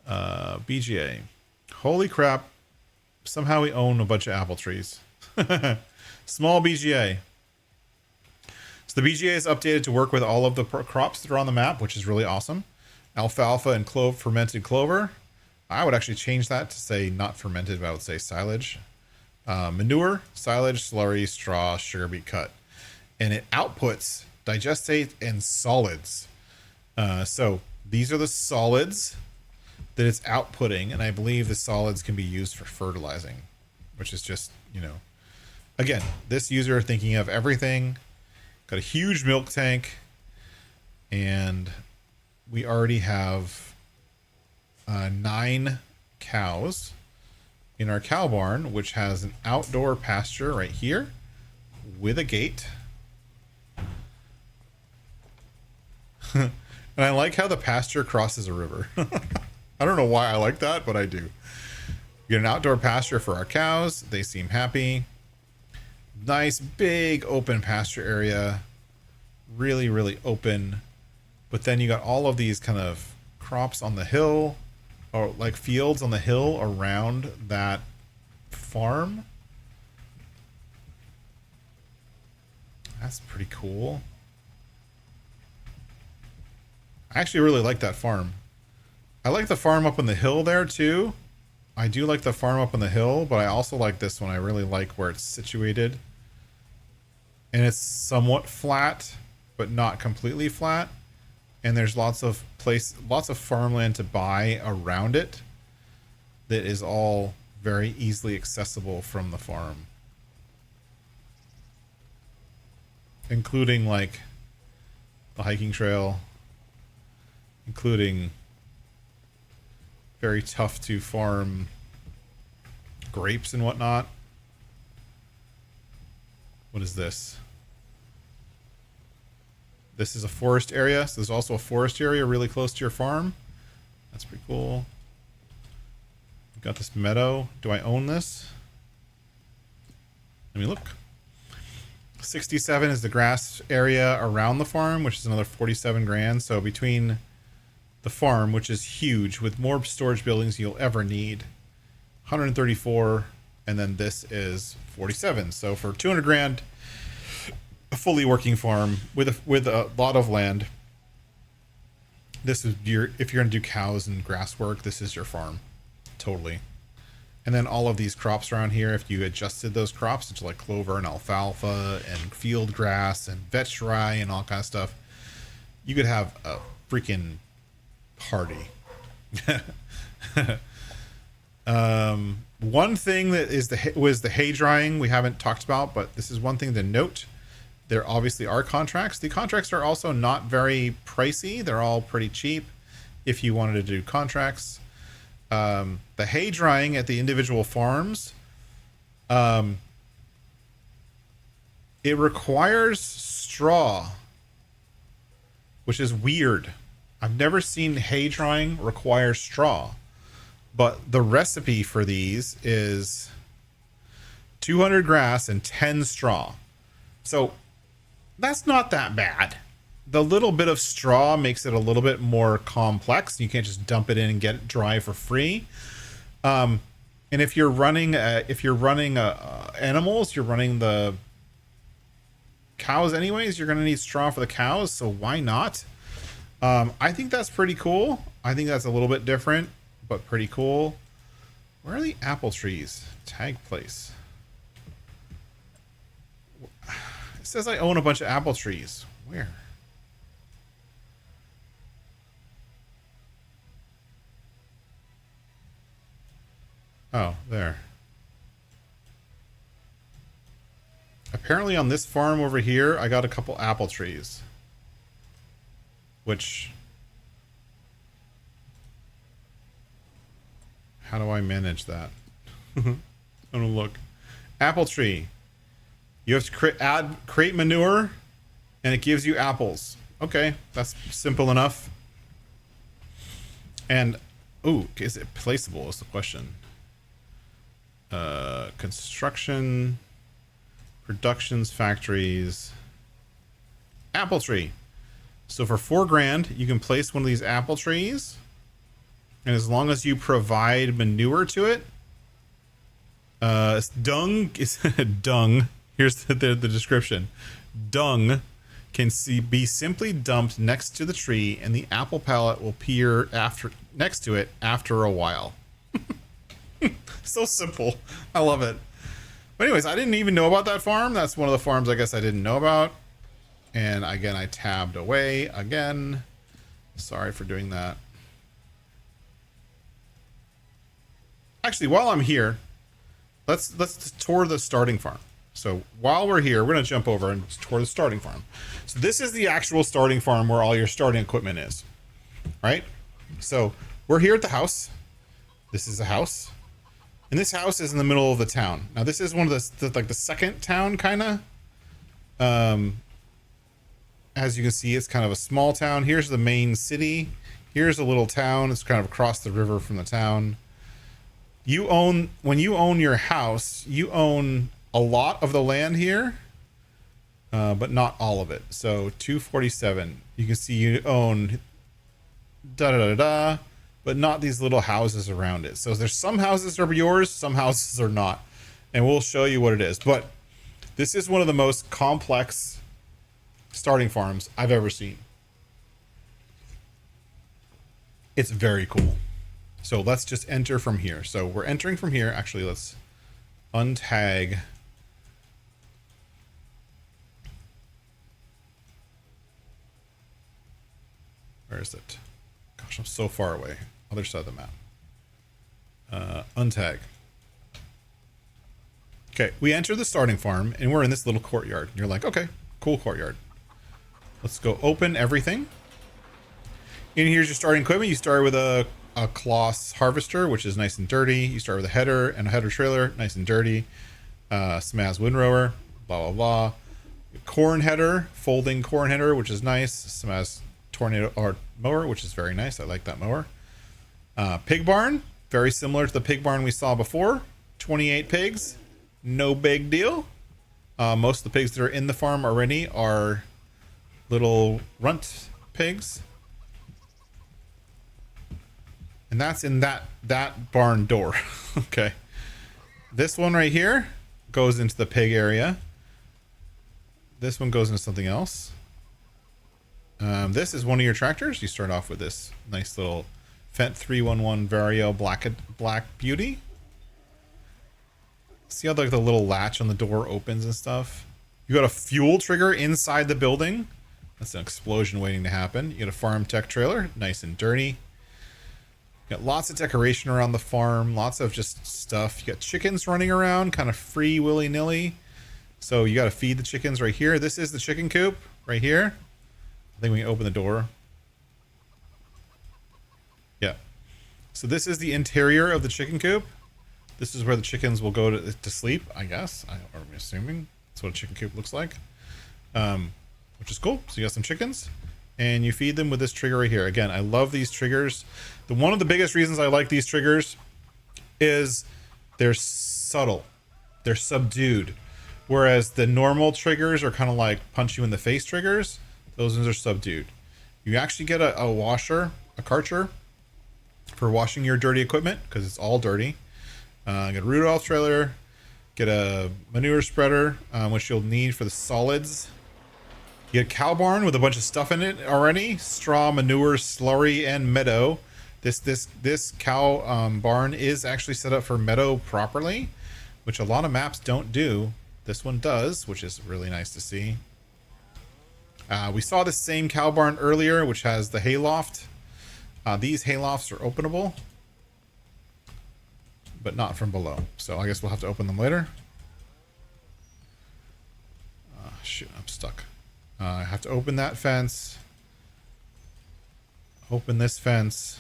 BGA. Holy crap. Somehow we own a bunch of apple trees. Small BGA. So the BGA is updated to work with all of the crops that are on the map, which is really awesome. Alfalfa and fermented clover. I would actually change that to say not fermented, but I would say silage. Manure, silage, slurry, straw, sugar beet cut. And it outputs digestate and solids. So these are the solids that it's outputting, and I believe the solids can be used for fertilizing, which is just, you know, again, this user thinking of everything. Got a huge milk tank, and we already have 9 cows in our cow barn, which has an outdoor pasture right here with a gate. And I like how the pasture crosses a river. I don't know why I like that, but I do. We get an outdoor pasture for our cows. They seem happy. Nice big open pasture area. Really, really open. But then you got all of these kind of crops on the hill, or like fields on the hill around that farm. That's pretty cool. I actually really like that farm. I like the farm up on the hill there too. I do like the farm up on the hill, but I also like this one. I really like where it's situated. And it's somewhat flat, but not completely flat. And there's lots of farmland to buy around it that is all very easily accessible from the farm. Including like the hiking trail, including very tough to farm grapes and whatnot. What is this? This is a forest area. So there's also a forest area really close to your farm. That's pretty cool. We've got this meadow. Do I own this? Let me look. 67 is the grass area around the farm, which is another 47 grand. So between the farm, which is huge, with more storage buildings you'll ever need, 134, and then this is 47. So for 200 grand, a fully working farm with a lot of land. This is if you're gonna do cows and grass work, this is your farm, totally. And then all of these crops around here, if you adjusted those crops into like clover and alfalfa and field grass and vetch rye and all kind of stuff, you could have a freaking party. One thing that is was the hay drying we haven't talked about, but this is one thing to note. There obviously are contracts. The contracts are also not very pricey. They're all pretty cheap if you wanted to do contracts. The hay drying at the individual farms, it requires straw, which is weird. I've never seen hay drying require straw, but the recipe for these is 200 grass and 10 straw. So that's not that bad. The little bit of straw makes it a little bit more complex. You can't just dump it in and get it dry for free. And if you're running animals, you're running the cows anyways, you're going to need straw for the cows. So why not? I think that's pretty cool. I think that's a little bit different, but pretty cool. Where are the apple trees? Tag place. It says I own a bunch of apple trees. Where? Oh, there. Apparently on this farm over here, I got a couple apple trees. Which... how do I manage that? I'm gonna look. Apple tree. You have to create manure, and it gives you apples. Okay, that's simple enough. And, ooh, is it placeable is the question. Construction, productions, factories, apple tree. So for $4,000, you can place one of these apple trees, and as long as you provide manure to it, dung is dung. Here's the description. Dung can be simply dumped next to the tree, and the apple pallet will appear next to it after a while. So simple. I love it. But anyways, I didn't even know about that farm. That's one of the farms I guess I didn't know about. And again, I tabbed away again. Sorry for doing that. Actually, while I'm here, let's tour the starting farm. So while we're here, we're going to jump over and tour the starting farm. So this is the actual starting farm where all your starting equipment is, right? So we're here at the house. This is a house. And this house is in the middle of the town. Now this is one of the second town kind of. As you can see, it's kind of a small town. Here's the main city. Here's a little town. It's kind of across the river from the town. When you own your house, you own a lot of the land here, but not all of it. So 247, you can see you own but not these little houses around it. So there's some houses are yours, some houses are not, and we'll show you what it is. But this is one of the most complex starting farms I've ever seen. It's very cool. So let's just enter from here. So we're entering from here. Actually, let's untag. Where is it? Gosh, I'm so far away. Other side of the map. Untag. Okay, we enter the starting farm, and we're in this little courtyard. You're like, okay, cool courtyard. Let's go open everything. And here's your starting equipment. You start with a Kloss harvester, which is nice and dirty. You start with a header and a header trailer, nice and dirty. Smaz windrower, blah, blah, blah. Corn header, folding corn header, which is nice. Smaz tornado or mower, which is very nice. I like that mower. Pig barn, very similar to the pig barn we saw before. 28 pigs, no big deal. Most of the pigs that are in the farm already are little runt pigs. And that's in that barn door. Okay. This one right here goes into the pig area. This one goes into something else. This is one of your tractors. You start off with this nice little Fendt 311 Vario Black Beauty. See how like the little latch on the door opens and stuff? You got a fuel trigger inside the building. That's an explosion waiting to happen. You got a farm tech trailer, nice and dirty. You got lots of decoration around the farm, lots of just stuff. You got chickens running around, kind of free willy-nilly. So you got to feed the chickens right here. This is the chicken coop right here. I think we can open the door. Yeah. So this is the interior of the chicken coop. This is where the chickens will go to sleep, I guess. I'm assuming that's what a chicken coop looks like, which is cool. So you got some chickens, and you feed them with this trigger right here. Again, I love these triggers. One of the biggest reasons I like these triggers is they're subtle, they're subdued, whereas the normal triggers are kind of like punch you in the face triggers. Those ones are subdued. You actually get a washer, a karcher, for washing your dirty equipment, because it's all dirty. Get a Rudolph trailer, get a manure spreader, which you'll need for the solids. You get a cow barn with a bunch of stuff in it already: straw, manure, slurry, and meadow. This cow barn is actually set up for meadow properly, which a lot of maps don't do. This one does, which is really nice to see. We saw the same cow barn earlier, which has the hayloft. These haylofts are openable, but not from below. So I guess we'll have to open them later. Shoot, I'm stuck. I have to open that fence. Open this fence.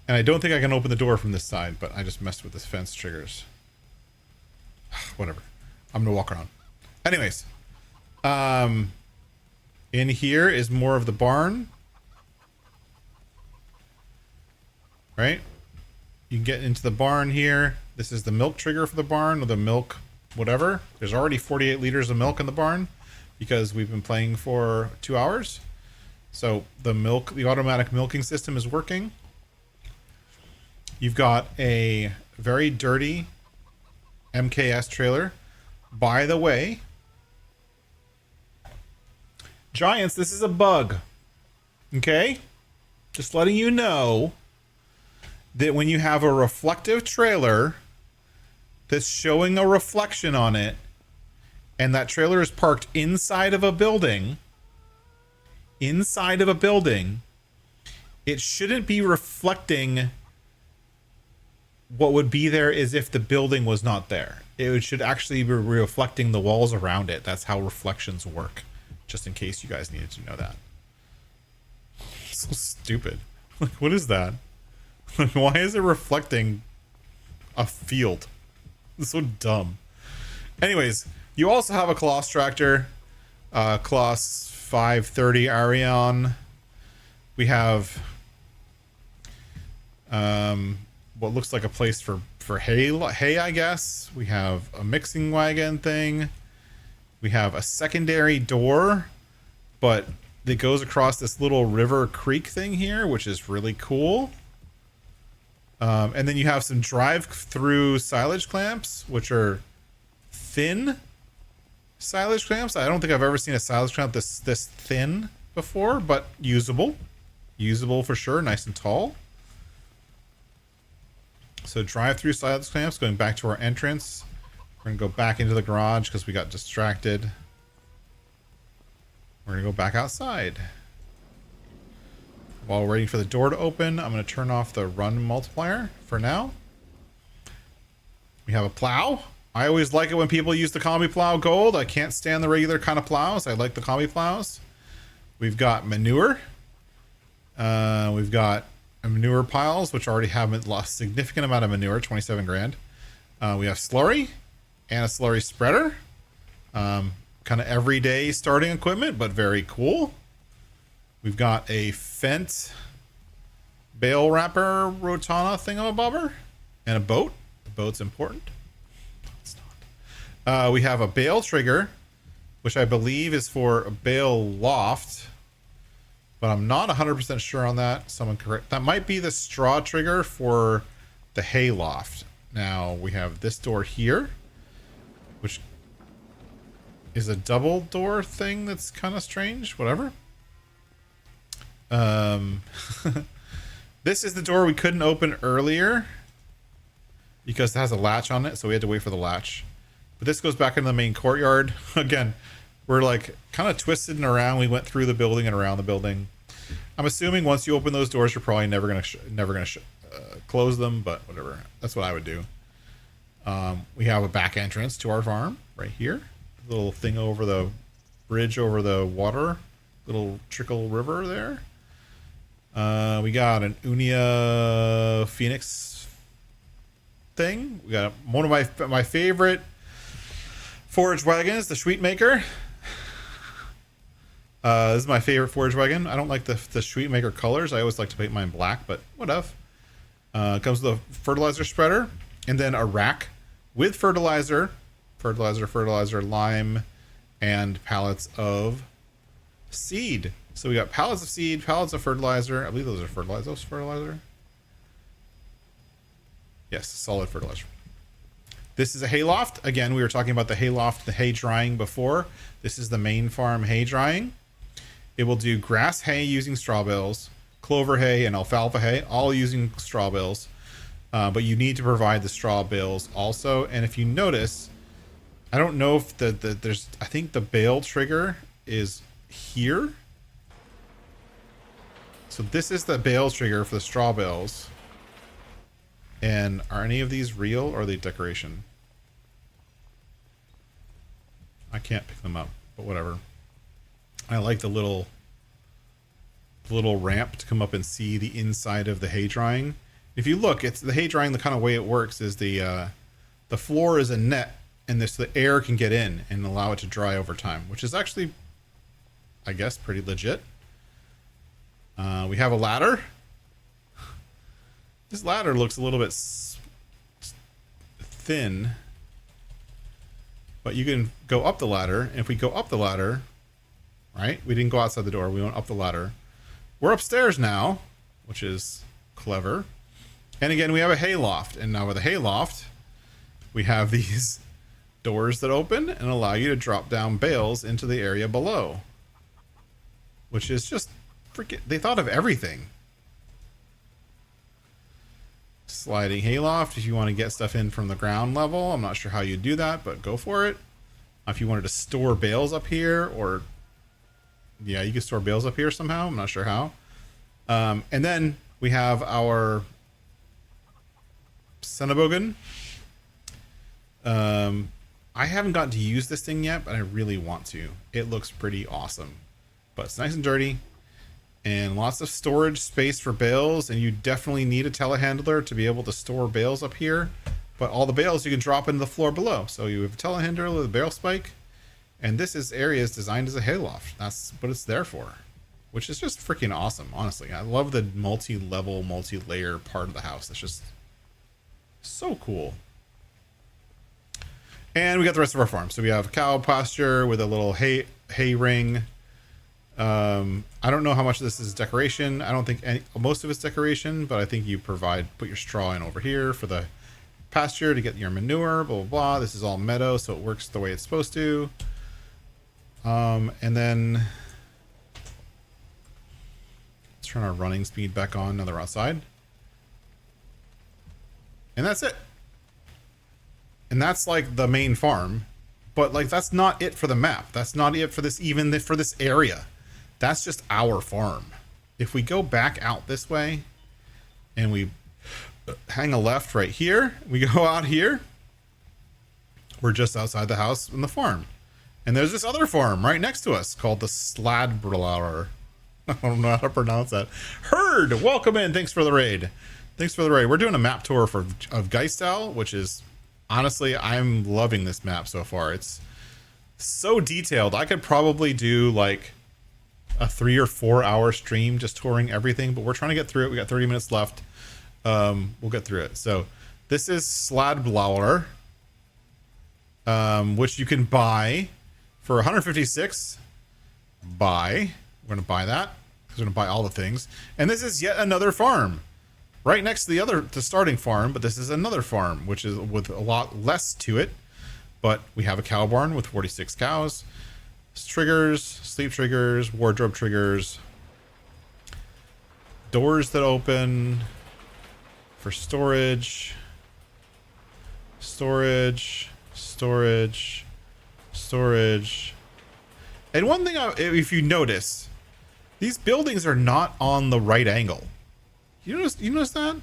And I don't think I can open the door from this side, but I just messed with this fence triggers. Whatever. I'm gonna walk around. Anyways, in here is more of the barn. Right? You can get into the barn here. This is the milk trigger for the barn, or the milk whatever. There's already 48 liters of milk in the barn because we've been playing for 2 hours. So the automatic milking system is working. You've got a very dirty MKS trailer. By the way, Giants, this is a bug. Okay? Just letting you know that when you have a reflective trailer that's showing a reflection on it, and that trailer is parked inside of a building, it shouldn't be reflecting what would be there as if the building was not there. It should actually be reflecting the walls around it. That's how reflections work. Just in case you guys needed to know that. So stupid. Like, what is that? Like, why is it reflecting a field? It's so dumb. Anyways, you also have a Colossus tractor. Colossus 530 Arion. We have what looks like a place for hay, I guess. We have a mixing wagon thing. We have a secondary door, but it goes across this little river creek thing here, which is really cool. And then you have some drive-through silage clamps, which are thin silage clamps. I don't think I've ever seen a silage clamp this thin before, but usable for sure, nice and tall. So drive-through silage clamps. Going back to our entrance, we're gonna go back into the garage because we got distracted. We're gonna go back outside. While we're waiting for the door to open, I'm gonna turn off the run multiplier for now. We have a plow. I always like it when people use the combi plow gold. I can't stand the regular kind of plows. I like the combi plows. We've got manure. We've got manure piles, which already have lost significant amount of manure, 27 grand. We have slurry and a slurry spreader. Kind of everyday starting equipment, but very cool. We've got a Fent bale wrapper rotana thingamabobber and a boat. The boat's important. No, it's not. We have a bale trigger, which I believe is for a bale loft, but I'm not 100% sure on that. Someone correct. That might be the straw trigger for the hay loft. Now we have this door here, which is a double door thing that's kind of strange. Whatever. This is the door we couldn't open earlier because it has a latch on it, so we had to wait for the latch. But this goes back into the main courtyard. Again, we're like kind of twisted and around. We went through the building and around the building. I'm assuming once you open those doors, you're probably never gonna close them, but whatever. That's what I would do. We have a back entrance to our farm right here. A little thing over the bridge over the water, little trickle river there. We got an Unia Phoenix thing. We got one of my favorite forage wagons, the Sweetmaker. This is my favorite forage wagon. I don't like the Sweetmaker colors. I always like to paint mine black, but whatever. It comes with a fertilizer spreader and then a rack with fertilizer, lime, and pallets of seed. So we got pallets of seed, pallets of fertilizer. I believe those are fertilizer. Those fertilizer? Yes, solid fertilizer. This is a hayloft. Again, we were talking about the hayloft, the hay drying before. This is the main farm hay drying. It will do grass hay using straw bales, clover hay, and alfalfa hay, all using straw bales. But you need to provide the straw bales also. And if you notice, I don't know if there's, I think the bale trigger is here. So this is the bale trigger for the straw bales. And are any of these real or are they decoration? I can't pick them up, but whatever. I like the little ramp to come up and see the inside of the hay drying. If you look, it's the hay drying. The kind of way it works is the floor is a net, and the air can get in and allow it to dry over time, which is actually, I guess, pretty legit. We have a ladder. This ladder looks a little bit thin, but you can go up the ladder. And if we go up the ladder, right? We didn't go outside the door. We went up the ladder. We're upstairs now, which is clever. And again, we have a hayloft. And now with a hayloft, we have these doors that open and allow you to drop down bales into the area below, which is just freaking, they thought of everything. Sliding hayloft if you want to get stuff in from the ground level. I'm not sure how you do that, but go for it. If you wanted to store bales up here, or yeah, you can store bales up here somehow. I'm not sure how. And then we have our Senebogen. I haven't gotten to use this thing yet, but I really want to. It looks pretty awesome, but it's nice and dirty. And lots of storage space for bales, and you definitely need a telehandler to be able to store bales up here. But all the bales you can drop into the floor below. So you have a telehandler with a barrel spike, and this area is designed as a hayloft. That's what it's there for, which is just freaking awesome. Honestly, I love the multi-level, multi-layer part of the house. It's just so cool. And we got the rest of our farm. So we have a cow pasture with a little hay ring. I don't know how much of this is decoration. I don't think most of it's decoration, but I think you put your straw in over here for the pasture to get your manure, blah, blah, blah. This is all meadow, so it works the way it's supposed to. And then let's turn our running speed back on now that we're outside. And that's it. And that's like the main farm, but like, that's not it for the map. That's not it for this, even for this area. That's just our farm. If we go back out this way and we hang a left right here, we go out here, we're just outside the house and the farm. And there's this other farm right next to us called the Sladbrower. I don't know how to pronounce that. Herd, welcome in. Thanks for the raid. We're doing a map tour of Geistal, which is, honestly, I'm loving this map so far. It's so detailed. I could probably do like a 3 or 4 hour stream just touring everything, but we're trying to get through it. We got 30 minutes left. We'll get through it. So this is Sladbrower, which you can buy for 156. We're going to buy that because we're going to buy all the things. And this is yet another farm right next to the starting farm, but this is another farm, which is with a lot less to it. But we have a cow barn with 46 cows, triggers, sleep triggers, wardrobe triggers, doors that open for storage. And one thing, if you notice, these buildings are not on the right angle. You notice that?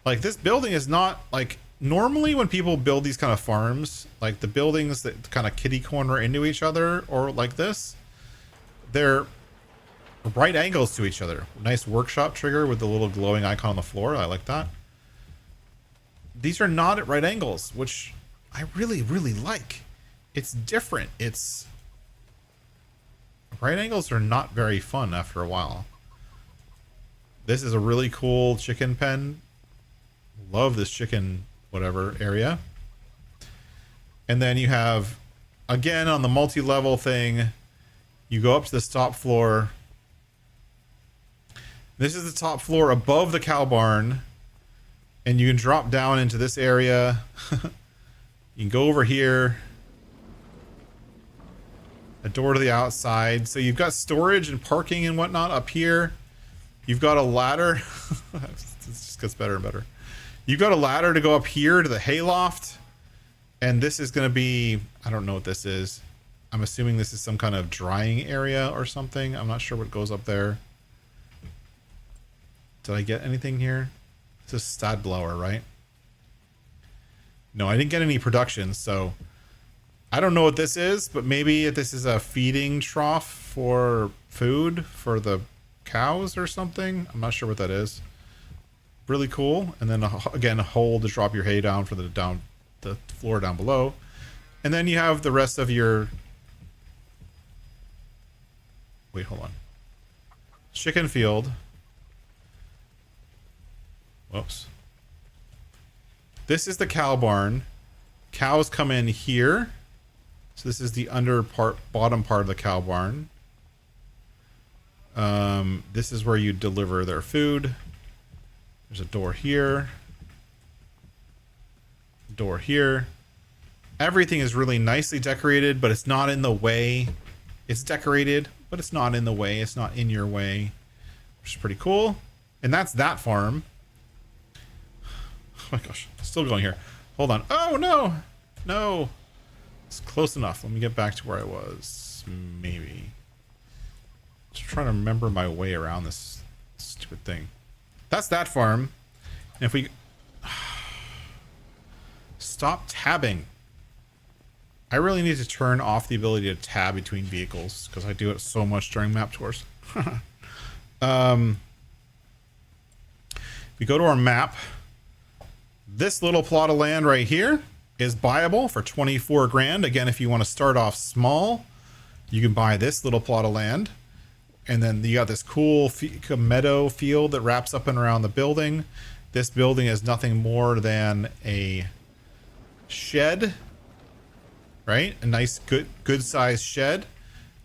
Like, this building is not like normally when people build these kind of farms, like the buildings that kind of kitty corner into each other or like this, they're right angles to each other. Nice workshop trigger with the little glowing icon on the floor. I like that. These are not at right angles, which I really, really like. It's different. It's right angles are not very fun after a while. This is a really cool chicken pen. Love this chicken whatever area. And then you have, again, on the multi-level thing, you go up to this top floor. This is the top floor above the cow barn. And you can drop down into this area. You can go over here. A door to the outside. So you've got storage and parking and whatnot up here. You've got a ladder. It just gets better and better. You've got a ladder to go up here to the hayloft. And this is going to be, I don't know what this is. I'm assuming this is some kind of drying area or something. I'm not sure what goes up there. Did I get anything here? It's a stud blower, right? No, I didn't get any production, so I don't know what this is, but maybe this is a feeding trough for food for the cows or something. I'm not sure what that is. Really cool. And then again, a hole to drop your hay down for the floor down below. And then you have the rest of your... Wait, hold on. Chicken field. Whoops. This is the cow barn. Cows come in here. So this is the bottom part of the cow barn. This is where you deliver their food. There's a door here. Door here. Everything is really nicely decorated, but it's not in the way. It's decorated, but it's not in the way. It's not in your way, which is pretty cool. And that's that farm. Oh my gosh, still going here. Hold on. Oh no, no. It's close enough. Let me get back to where I was. Maybe. Just trying to remember my way around this stupid thing. That's that farm. And if we stop tabbing. I really need to turn off the ability to tab between vehicles because I do it so much during map tours. If we go to our map, this little plot of land right here is buyable for 24 grand. Again, if you want to start off small, you can buy this little plot of land. And then you got this cool meadow field that wraps up and around the building. This building is nothing more than a shed, right? A nice, good sized shed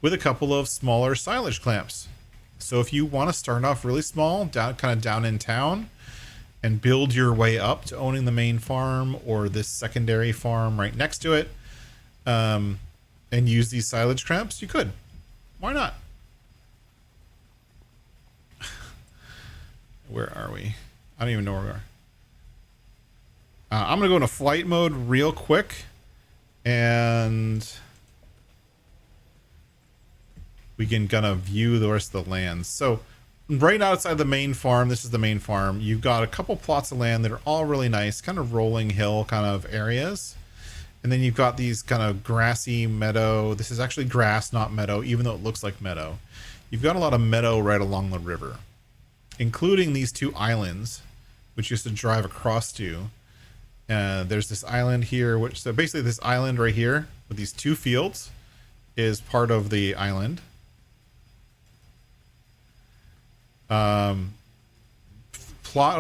with a couple of smaller silage clamps. So if you want to start off really small, kind of down in town, and build your way up to owning the main farm or this secondary farm right next to it, and use these silage clamps, you could. Why not? Where are we? I don't even know where we are. I'm going to go into flight mode real quick. And we can kind of view the rest of the land. So right outside the main farm, this is the main farm. You've got a couple plots of land that are all really nice, kind of rolling hill kind of areas. And then you've got these kind of grassy meadow. This is actually grass, not meadow, even though it looks like meadow. You've got a lot of meadow right along the river, including these two islands, which you used to drive across to. There's this island here, so basically this island right here with these two fields is part of the island. Plot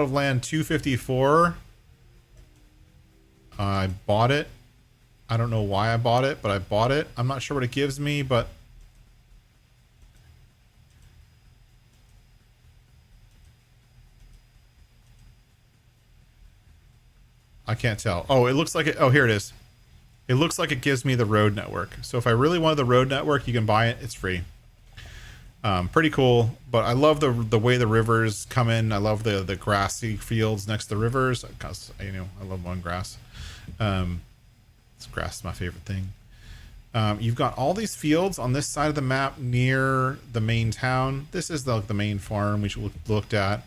of land 254. I bought it. I don't know why I bought it, but I bought it. I'm not sure what it gives me, but I can't tell. Oh, it looks like it. Oh, here it is. It looks like it gives me the road network. So if I really wanted the road network, you can buy it. It's free. Pretty cool. But I love the way the rivers come in. I love the grassy fields next to the rivers. Cause I love mowing grass. Grass is my favorite thing. You've got all these fields on this side of the map near the main town. This is the main farm we looked at.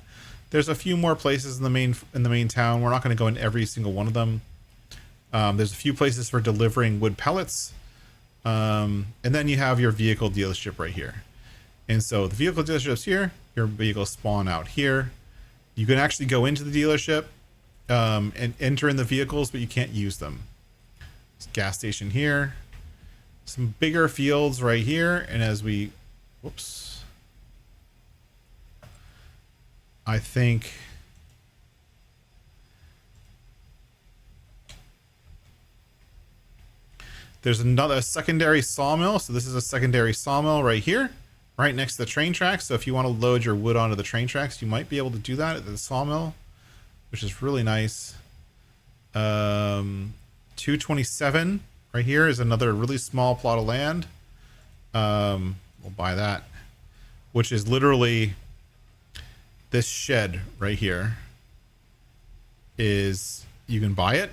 There's a few more places in the main town. We're not going to go in every single one of them. There's a few places for delivering wood pellets. And then you have your vehicle dealership right here. And so the vehicle dealership's here. Your vehicles spawn out here. You can actually go into the dealership and enter in the vehicles, but you can't use them. There's a gas station here. Some bigger fields right here. And as we... Whoops. I think... There's a secondary sawmill. So this is a secondary sawmill right here, right next to the train tracks. So if you want to load your wood onto the train tracks, you might be able to do that at the sawmill, which is really nice. 227 right here is another really small plot of land. We'll buy that, which is literally this shed right here. Is you can buy it.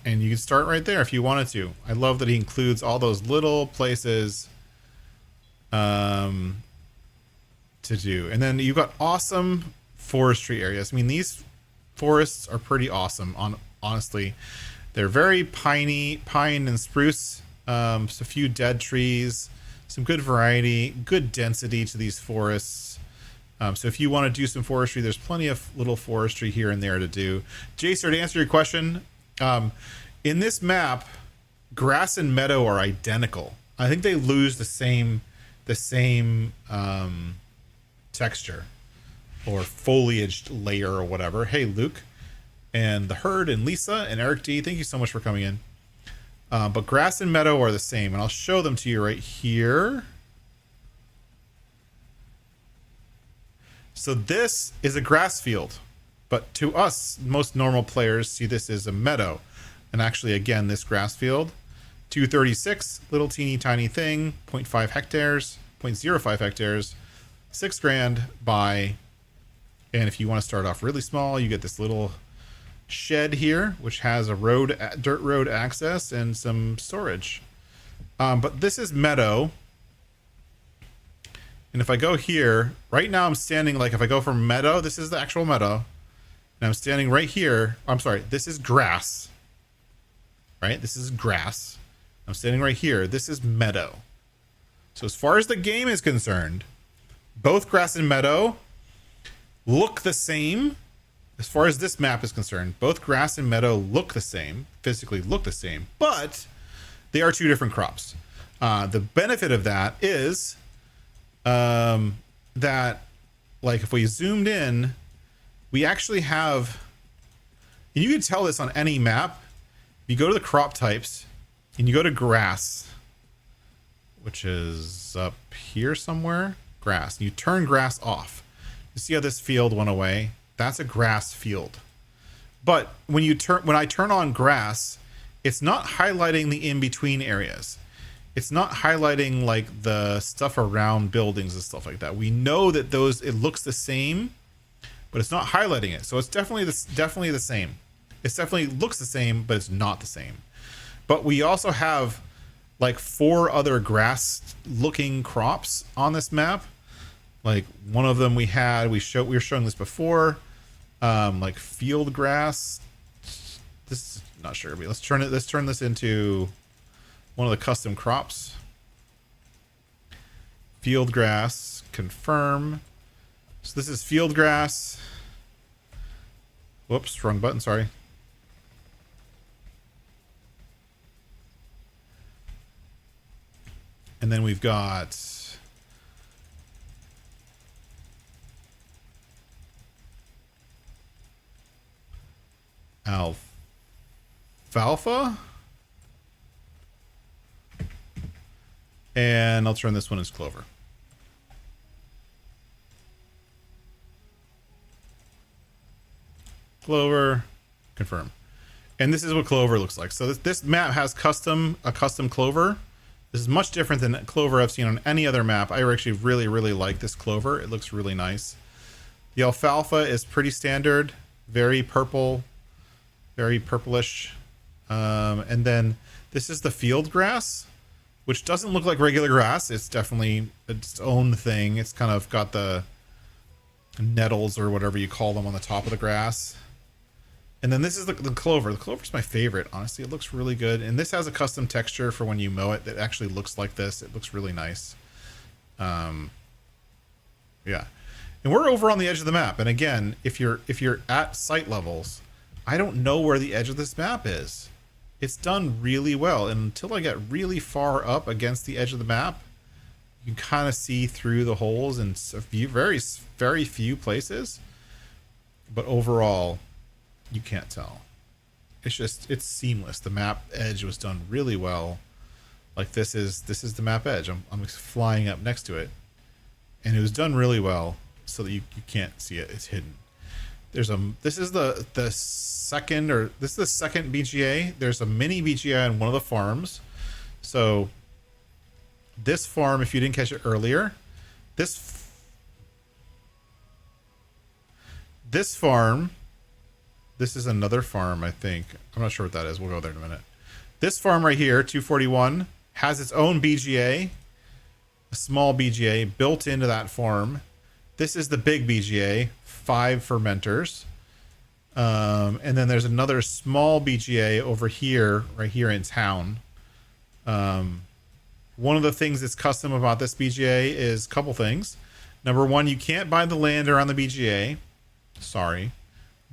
And you can start right there if you wanted to. I love that he includes all those little places to do. And then you've got awesome forestry areas. I mean, these forests are pretty awesome, honestly. They're very pine and spruce. So a few dead trees, some good variety, good density to these forests. So if you want to do some forestry, there's plenty of little forestry here and there to do. Jason, to answer your question... in this map, grass and meadow are identical. I think they lose the same texture or foliage layer or whatever. Hey, Luke and the Herd and Lisa and Eric D, thank you so much for coming in. But grass and meadow are the same, and I'll show them to you right here. So this is a grass field, but to us, most normal players see this as a meadow. And actually, again, this grass field, 236, little teeny tiny thing, 0.5 hectares, 0.05 hectares, $6,000 by, and if you want to start off really small, you get this little shed here, which has a dirt road access and some storage. But this is meadow. And if I go here, right now I'm standing, like if I go from meadow, this is the actual meadow. And I'm standing right here. I'm sorry, this is grass. Right? This is grass. I'm standing right here. This is meadow. So as far as the game is concerned, both grass and meadow look the same. As far as this map is concerned, both grass and meadow look the same, physically look the same, but they are two different crops. The benefit of that is that, like, if we zoomed in, we actually have, and you can tell this on any map. You go to the crop types and you go to grass, which is up here somewhere, grass. And you turn grass off. You see how this field went away? That's a grass field. But when I turn on grass, it's not highlighting the in-between areas. It's not highlighting like the stuff around buildings and stuff like that. We know that it looks the same, but it's not highlighting it. So it's definitely the same. It definitely looks the same, but it's not the same. But we also have like 4 other grass looking crops on this map. Like one of them we were showing this before, like field grass. This is not sure. Let's turn this into one of the custom crops. Field grass, confirm. So this is field grass. Whoops, wrong button, sorry. And then we've got alfalfa. And I'll turn this one as clover. Clover, confirm. And this is what clover looks like. So this map has a custom clover. This is much different than clover I've seen on any other map. I actually really, really like this clover. It looks really nice. The alfalfa is pretty standard, very purple, very purplish. And then this is the field grass, which doesn't look like regular grass. It's definitely its own thing. It's kind of got the nettles or whatever you call them on the top of the grass. And then this is the clover. The clover's my favorite, honestly. It looks really good. And this has a custom texture for when you mow it that actually looks like this. It looks really nice. Yeah. And we're over on the edge of the map. And again, if you're at site levels, I don't know where the edge of this map is. It's done really well. And until I get really far up against the edge of the map, you can kind of see through the holes in a few, very, very few places. But overall, you can't tell. It's seamless. The map edge was done really well. Like this is the map edge. I'm flying up next to it, and it was done really well so that you can't see it. It's hidden. This is the second BGA. There's a mini BGA on one of the farms. So this farm, if you didn't catch it earlier, this farm, this is another farm, I think. I'm not sure what that is. We'll go there in a minute. This farm right here, 241, has its own BGA, a small BGA built into that farm. This is the big BGA, 5 fermenters. And then there's another small BGA over here, right here in town. One of the things that's custom about this BGA is a couple things. Number one, you can't buy the land around the BGA. Sorry.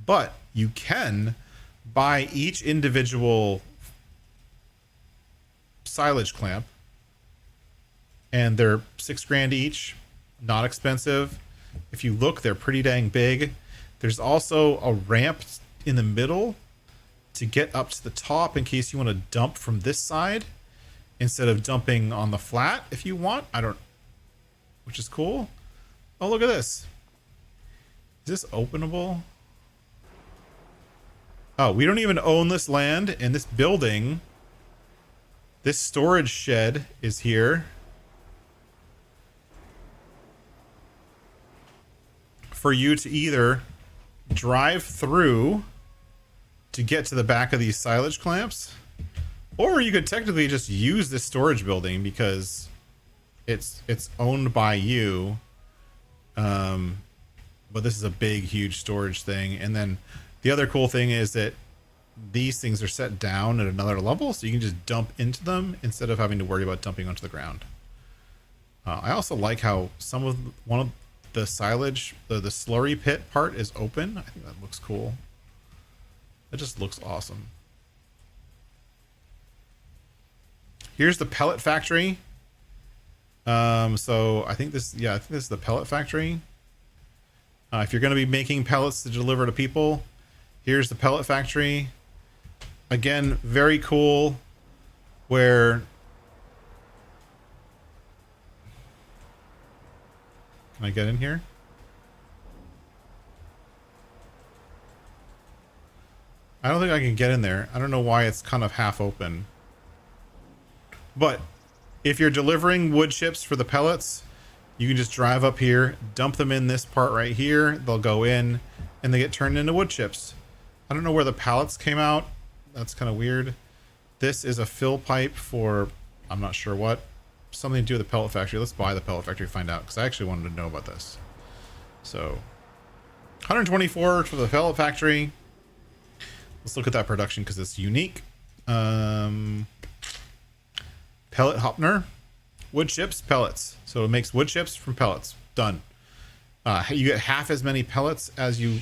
But you can buy each individual silage clamp, and they're $6,000 each. Not expensive. If you look, they're pretty dang big. There's also a ramp in the middle to get up to the top in case you want to dump from this side instead of dumping on the flat if you want. Which is cool. Oh, look at this. Is this openable? Oh, we don't even own this land, and this building, this storage shed is here for you to either drive through to get to the back of these silage clamps, or you could technically just use this storage building because it's owned by you. But this is a big, huge storage thing. And then the other cool thing is that these things are set down at another level, so you can just dump into them instead of having to worry about dumping onto the ground. I also like how one of the silage, the slurry pit part is open. I think that looks cool. It just looks awesome. Here's the pellet factory. So I think this is the pellet factory. If you're going to be making pellets to deliver to people, here's the pellet factory. Again, very cool. Where can I get in here? I don't think I can get in there. I don't know why it's kind of half open. But if you're delivering wood chips for the pellets, you can just drive up here, dump them in this part right here. They'll go in and they get turned into wood chips. I don't know where the pallets came out. That's kind of weird. This is a fill pipe for, I'm not sure what. Something to do with the pellet factory. Let's buy the pellet factory, find out, because I actually wanted to know about this. So 124 for the pellet factory. Let's look at that production because it's unique. Pellet Hopner. Wood chips, pellets. So it makes wood chips from pellets. Done. You get half as many pellets as you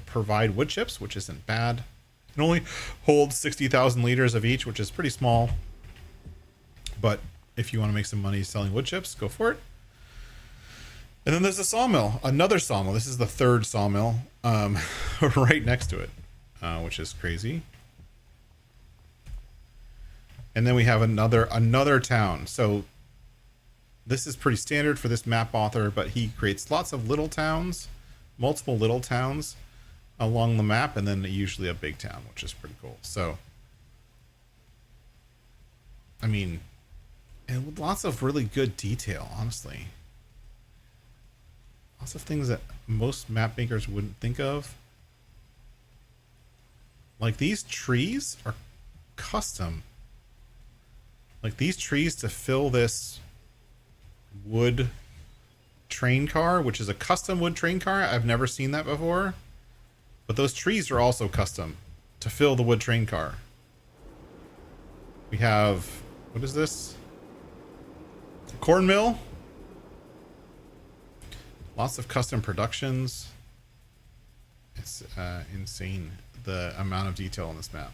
provide wood chips, which isn't bad. It only holds 60,000 liters of each, which is pretty small. But if you want to make some money selling wood chips, go for it. And then there's a sawmill, another sawmill. This is the third sawmill right next to it, which is crazy. And then we have another town. So this is pretty standard for this map author, but he creates lots of little towns, multiple little towns along the map, and then usually a big town, which is pretty cool. So, I mean, and with lots of really good detail, honestly. Lots of things that most map makers wouldn't think of. Like these trees are custom. Like these trees to fill this wood train car, which is a custom wood train car. I've never seen that before. But those trees are also custom to fill the wood train car. We have, what is this? A corn mill. Lots of custom productions. It's insane, the amount of detail on this map.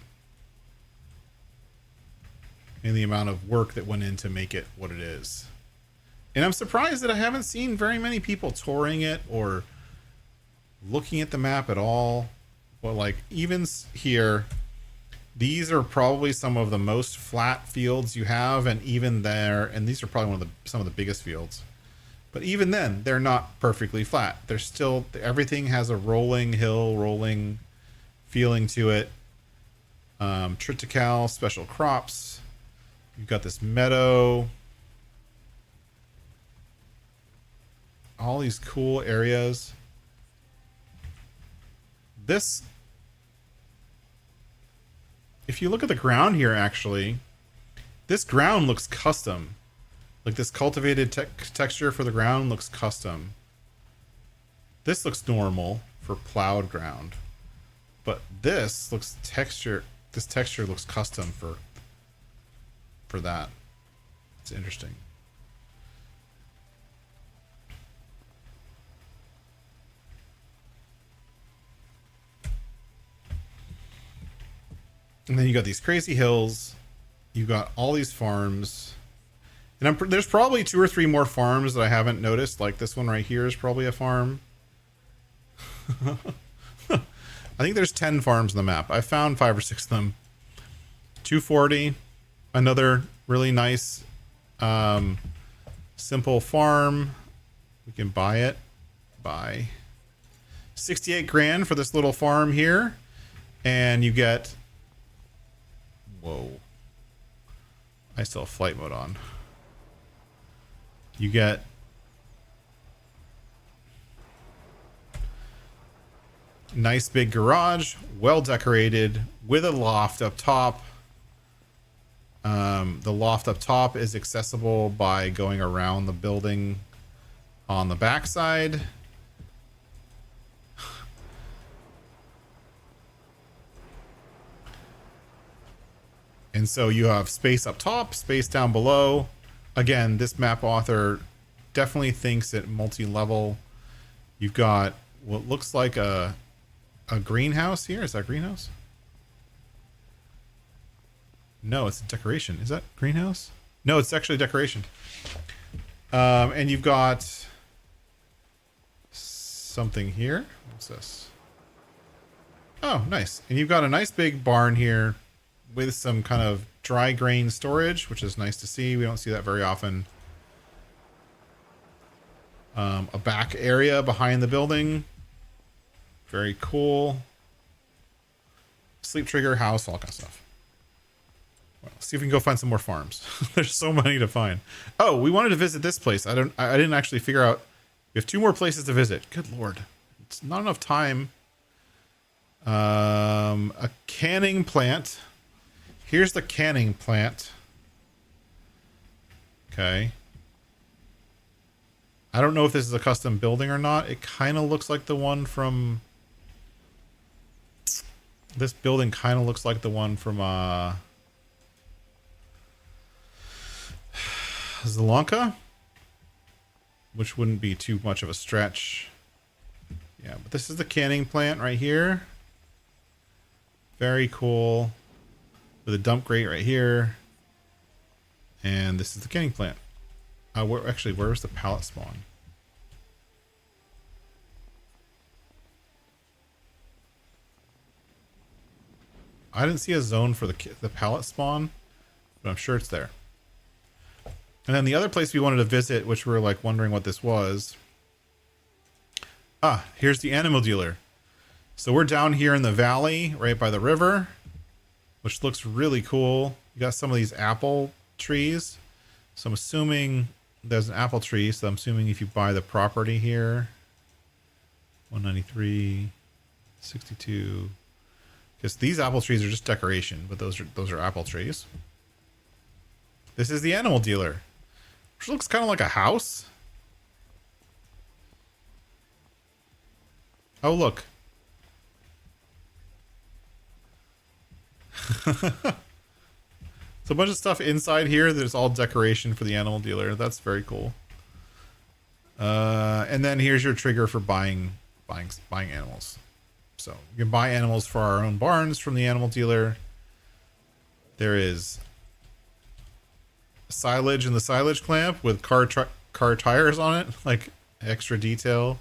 And the amount of work that went in to make it what it is. And I'm surprised that I haven't seen very many people touring it or looking at the map at all. But like even here, these are probably some of the most flat fields you have, and even there, and these are probably some of the biggest fields. But even then, they're not perfectly flat. They're still, everything has a rolling hill, rolling feeling to it. Triticale, special crops. You've got this meadow. All these cool areas. This, if you look at the ground here, actually, this ground looks custom. Like this cultivated texture for the ground looks custom. This looks normal for plowed ground. But this looks texture, this texture looks custom for that. It's interesting. And then you got these crazy hills. You got all these farms. And there's probably 2 or 3 more farms that I haven't noticed. Like this one right here is probably a farm. I think there's 10 farms on the map. I found 5 or 6 of them. 240. Another really nice, simple farm. We can buy it. Buy 68 grand for this little farm here. And you get... Whoa. I still have flight mode on. You get nice big garage, well decorated, with a loft up top. The loft up top is accessible by going around the building on the backside. And so you have space up top, space down below. Again, this map author definitely thinks it multi-level. You've got what looks like a greenhouse here. Is that greenhouse? No, it's a decoration. Is that greenhouse? No, it's actually a decoration. And you've got something here. What's this? Oh, nice. And you've got a nice big barn here with some kind of dry grain storage, which is nice to see. We don't see that very often. A back area behind the building. Very cool. Sleep trigger, house, all kind of stuff. Well, let's see if we can go find some more farms. There's so many to find. Oh, we wanted to visit this place. I didn't actually figure out. We have 2 more places to visit. Good Lord. It's not enough time. A canning plant. Here's the canning plant. Okay. I don't know if this is a custom building or not. It kind of looks like the one from... This building kind of looks like the one from Sri, which wouldn't be too much of a stretch. Yeah, but this is the canning plant right here. Very cool. With a dump grate right here. And this is the canning plant. Where's the pallet spawn? I didn't see a zone for the pallet spawn, but I'm sure it's there. And then the other place we wanted to visit, which we were like wondering what this was. Ah, here's the animal dealer. So we're down here in the valley, right by the river, which looks really cool. You got some of these apple trees. So I'm assuming there's an apple tree. So I'm assuming if you buy the property here, 193, 62. Because these apple trees are just decoration, but those are apple trees. This is the animal dealer, which looks kind of like a house. Oh, look. It's a bunch of stuff inside here. There's all decoration for the animal dealer. That's very cool. And then here's your trigger for buying animals. So you can buy animals for our own barns from the animal dealer. There is silage in the silage clamp with car tires on it, like extra detail.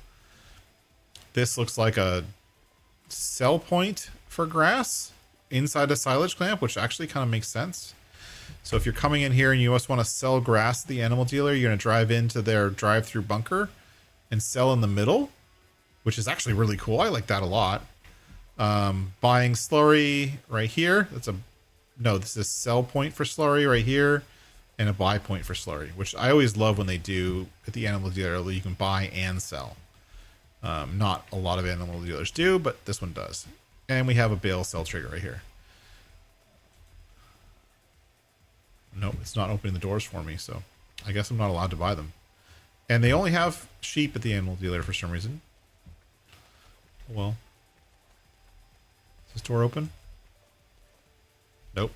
This looks like a sell point for grass inside a silage clamp, which actually kind of makes sense. So if you're coming in here and you just want to sell grass to the animal dealer, you're going to drive into their drive-through bunker and sell in the middle, which is actually really cool. I like that a lot. Buying slurry right here. This is sell point for slurry right here, and a buy point for slurry, which I always love when they do at the animal dealer. You can buy and sell. Not a lot of animal dealers do, but this one does. And we have a bale sell trigger right here. Nope, it's not opening the doors for me, so I guess I'm not allowed to buy them. And they only have sheep at the animal dealer for some reason. Well, is this door open? Nope.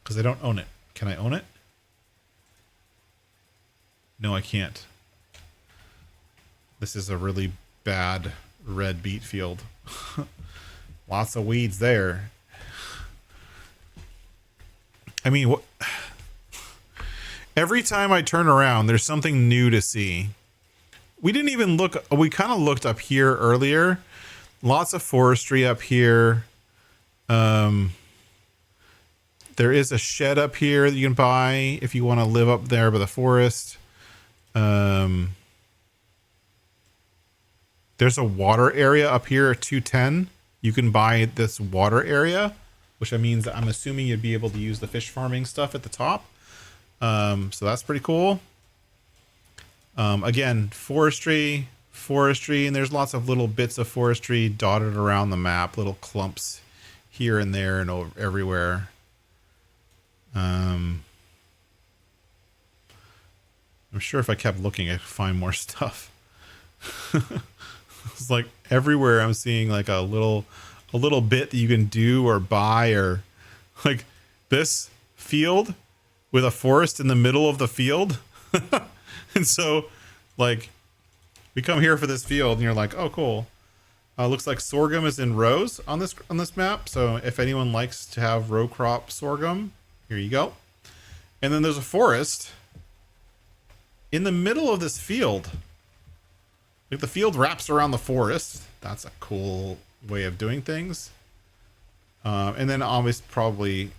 Because I don't own it. Can I own it? No, I can't. This is a really bad red beet field. Lots of weeds there. I mean, what? Every time I turn around, there's something new to see. We didn't even look. We kind of looked up here earlier. Lots of forestry up here. There is a shed up here that you can buy if you want to live up there by the forest. There's a water area up here at 210. You can buy this water area, which means I'm assuming you'd be able to use the fish farming stuff at the top. So that's pretty cool. Again, forestry, and there's lots of little bits of forestry dotted around the map, little clumps here and there and everywhere. I'm sure if I kept looking, I'd find more stuff. It's like everywhere I'm seeing like a little bit that you can do or buy, or like this field with a forest in the middle of the field. And so like we come here for this field and you're like, oh, cool. Looks like sorghum is in rows on this map. So if anyone likes to have row crop sorghum, here you go. And then there's a forest in the middle of this field. Like the field wraps around the forest. That's a cool way of doing things. And then obviously probably,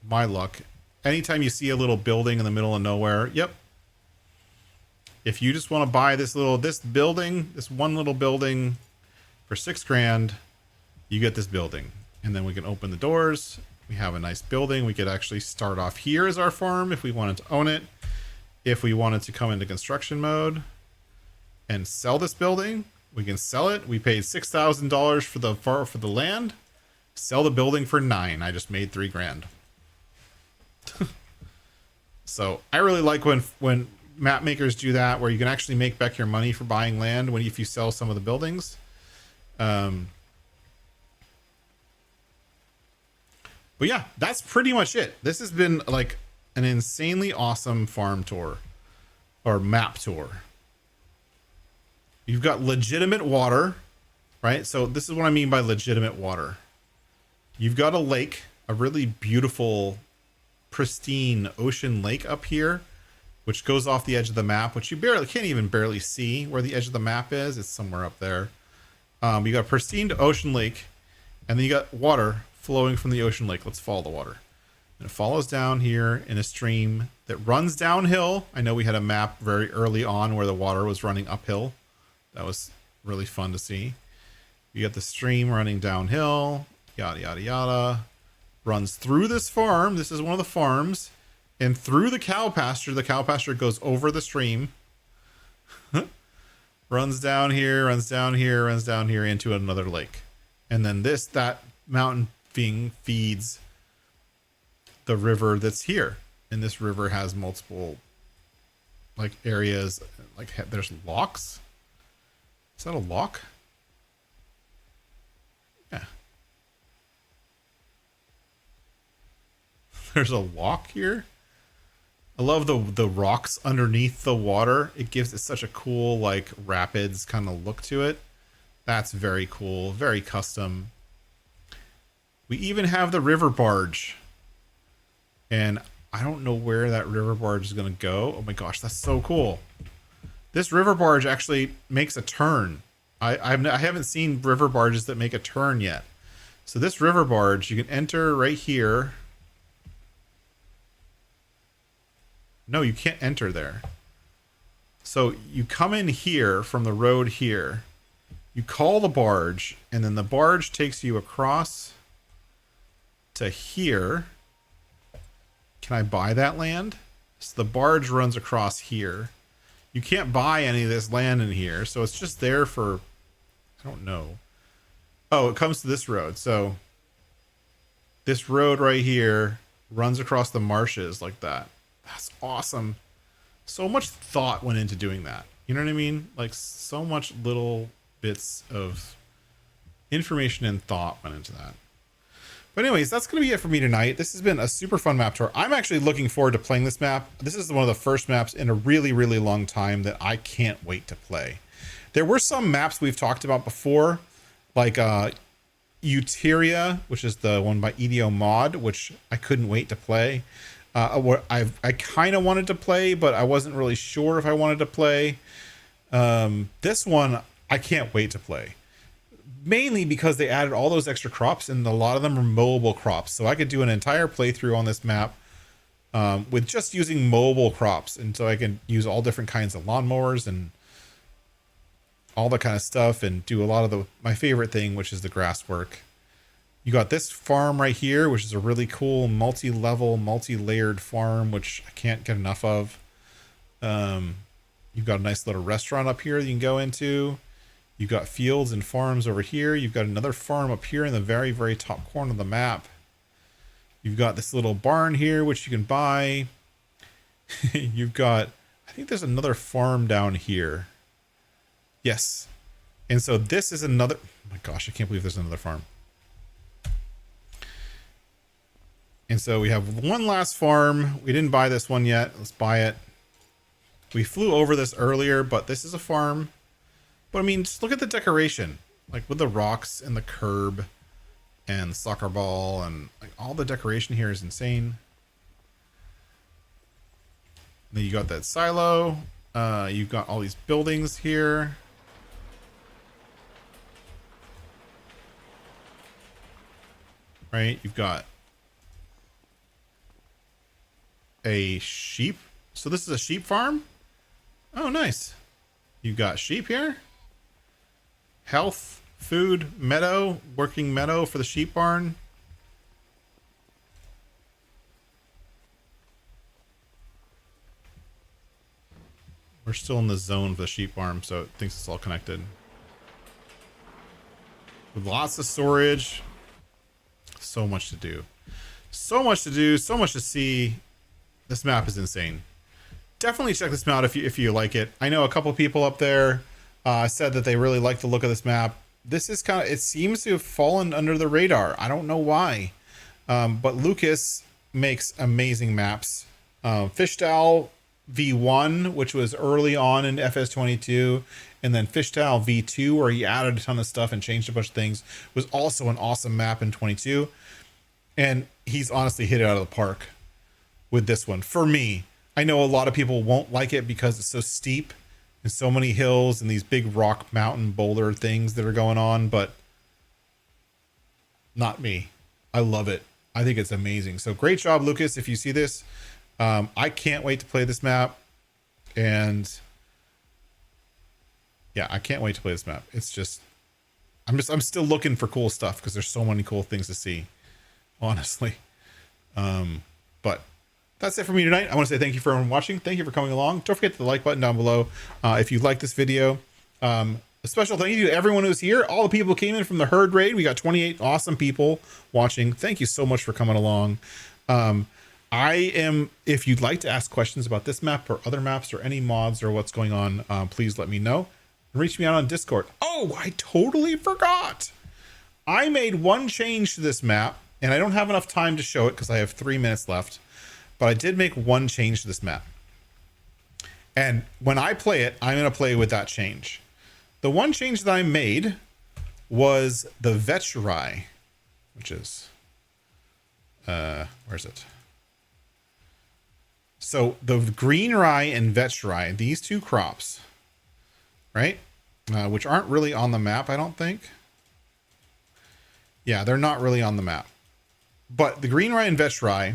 my luck. Anytime you see a little building in the middle of nowhere, yep. If you just want to buy this one little building for $6,000, you get this building. And then we can open the doors. We have a nice building. We could actually start off here as our farm if we wanted to own it. If we wanted to come into construction mode and sell this building, we can sell it. We paid $6,000 for the land. Sell the building for $9,000. I just made $3,000. So I really like when map makers do that, where you can actually make back your money for buying land if you sell some of the buildings. But yeah, that's pretty much it. This has been like an insanely awesome farm tour or map tour. You've got legitimate water, right? So this is what I mean by legitimate water. You've got a lake, a really beautiful, pristine ocean lake up here, which goes off the edge of the map, which you can't even barely see where the edge of the map is. It's somewhere up there. You got a pristine ocean lake, and then you got water flowing from the ocean lake. Let's follow the water. And it follows down here in a stream that runs downhill. I know we had a map very early on where the water was running uphill. That was really fun to see. You got the stream running downhill, yada, yada, yada. Runs through this farm. This is one of the farms. And through the cow pasture. The cow pasture goes over the stream. Runs down here, runs down here, runs down here into another lake. And then that mountain thing feeds the river that's here. And this river has multiple like areas. Like there's locks. Is that a lock? Yeah. There's a lock here. I love the rocks underneath the water. It gives it such a cool, like, rapids kind of look to it. That's very cool. Very custom. We even have the river barge. And I don't know where that river barge is going to go. Oh my gosh, that's so cool. This river barge actually makes a turn. I haven't seen river barges that make a turn yet. So this river barge, you can enter right here. No, you can't enter there. So you come in here from the road here. You call the barge, and then the barge takes you across to here. Can I buy that land? So the barge runs across here. You can't buy any of this land in here, so it's just there for, I don't know. Oh, it comes to this road. So this road right here runs across the marshes like that. That's awesome. So much thought went into doing that. You know what I mean? Like, so much little bits of information and thought went into that. But anyways, that's going to be it for me tonight. This has been a super fun map tour. I'm actually looking forward to playing this map. This is one of the first maps in a really, really long time that I can't wait to play. There were some maps we've talked about before, like Euteria, which is the one by EDO Mod, which I couldn't wait to play. I kind of wanted to play, but I wasn't really sure if I wanted to play. This one, I can't wait to play. Mainly because they added all those extra crops, and a lot of them are mowable crops. So I could do an entire playthrough on this map with just using mowable crops. And so I can use all different kinds of lawnmowers and all that kind of stuff, and do a lot of my favorite thing, which is the grass work. You got this farm right here, which is a really cool multi-level, multi-layered farm, which I can't get enough of. You've got a nice little restaurant up here that you can go into. You've got fields and farms over here. You've got another farm up here in the very, very top corner of the map. You've got this little barn here, which you can buy. You've got, I think there's another farm down here. Yes. And so this is another, oh my gosh, I can't believe there's another farm. And so we have one last farm. We didn't buy this one yet. Let's buy it. We flew over this earlier, but this is a farm. But I mean, just look at the decoration, like with the rocks and the curb and the soccer ball, and like all the decoration here is insane. Then you got that silo. You've got all these buildings here. Right? You've got a sheep. So this is a sheep farm? Oh, nice. You've got sheep here. Health, food, meadow, working meadow for the sheep barn. We're still in the zone for the sheep farm, so it thinks it's all connected. With lots of storage. So much to do. So much to do, so much to see. This map is insane. Definitely check this map out if you like it. I know a couple people up there said that they really like the look of this map. This is kind of, it seems to have fallen under the radar. I don't know why. But Lucas makes amazing maps. Fishtal V1, which was early on in FS22, and then Fishtal V2, where he added a ton of stuff and changed a bunch of things, was also an awesome map in 22. And he's honestly hit it out of the park with this one. For me, I know a lot of people won't like it because it's so steep and so many hills and these big rock mountain boulder things that are going on, but not me. I love it. I think it's amazing. So great job, Lucas. If you see this, I can't wait to play this map. And yeah, I can't wait to play this map. It's just, I'm still looking for cool stuff because there's so many cool things to see, honestly. But that's it for me tonight. I want to say thank you for everyone watching. Thank you for coming along. Don't forget the like button down below if you like this video. A special thank you to everyone who's here. All the people who came in from the herd raid. We got 28 awesome people watching. Thank you so much for coming along. If you'd like to ask questions about this map or other maps or any mods or what's going on, please let me know. Reach me out on Discord. Oh, I totally forgot. I made one change to this map, and I don't have enough time to show it because I have 3 minutes left, but I did make one change to this map. And when I play it, I'm going to play with that change. The one change that I made was the Vetcherai, which is, where's it? So the green rye and Vetcherai, these two crops, right? Which aren't really on the map, I don't think. Yeah, they're not really on the map. But the green rye and Vetcherai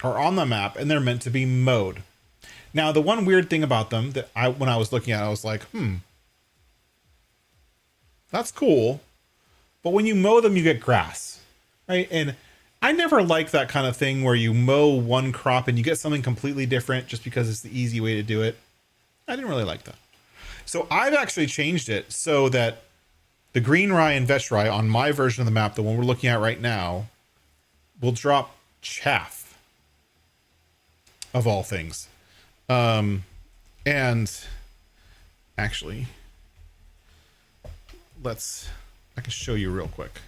are on the map, and they're meant to be mowed. Now, the one weird thing about them that when I was looking at it, I was like, that's cool. But when you mow them, you get grass, right? And I never liked that kind of thing where you mow one crop and you get something completely different just because it's the easy way to do it. I didn't really like that. So I've actually changed it so that the green rye and Vetcherai on my version of the map, the one we're looking at right now, will drop chaff, of all things. And actually, I can show you real quick.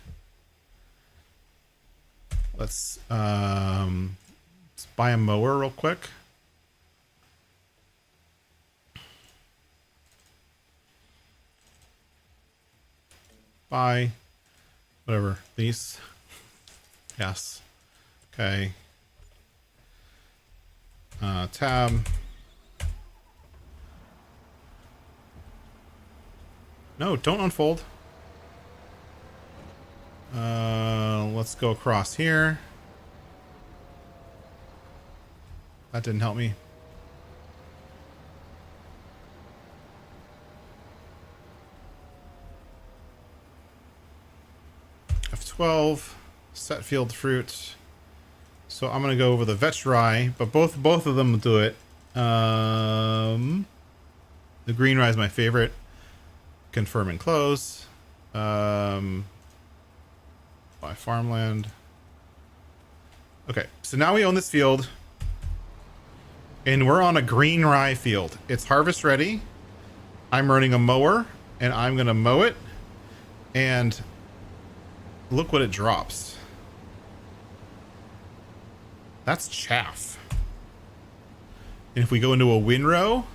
Let's buy a mower real quick. Buy whatever, lease. Yes. Okay. Tab. No, don't unfold. Let's go across here. That didn't help me. F12, set field fruit. So I'm gonna go over the Vetcherai, but both of them will do it. The green rye is my favorite. Confirm and close. Buy farmland. Okay, so now we own this field, and we're on a green rye field. It's harvest ready. I'm running a mower, and I'm gonna mow it, and look what it drops. That's chaff. And if we go into a windrow,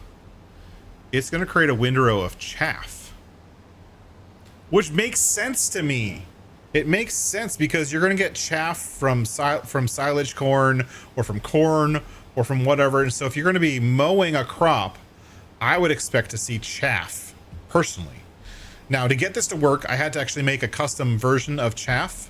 it's gonna create a windrow of chaff, which makes sense to me. It makes sense because you're going to get chaff from silage corn or from whatever. And so if you're going to be mowing a crop, I would expect to see chaff personally. Now, to get this to work, I had to actually make a custom version of chaff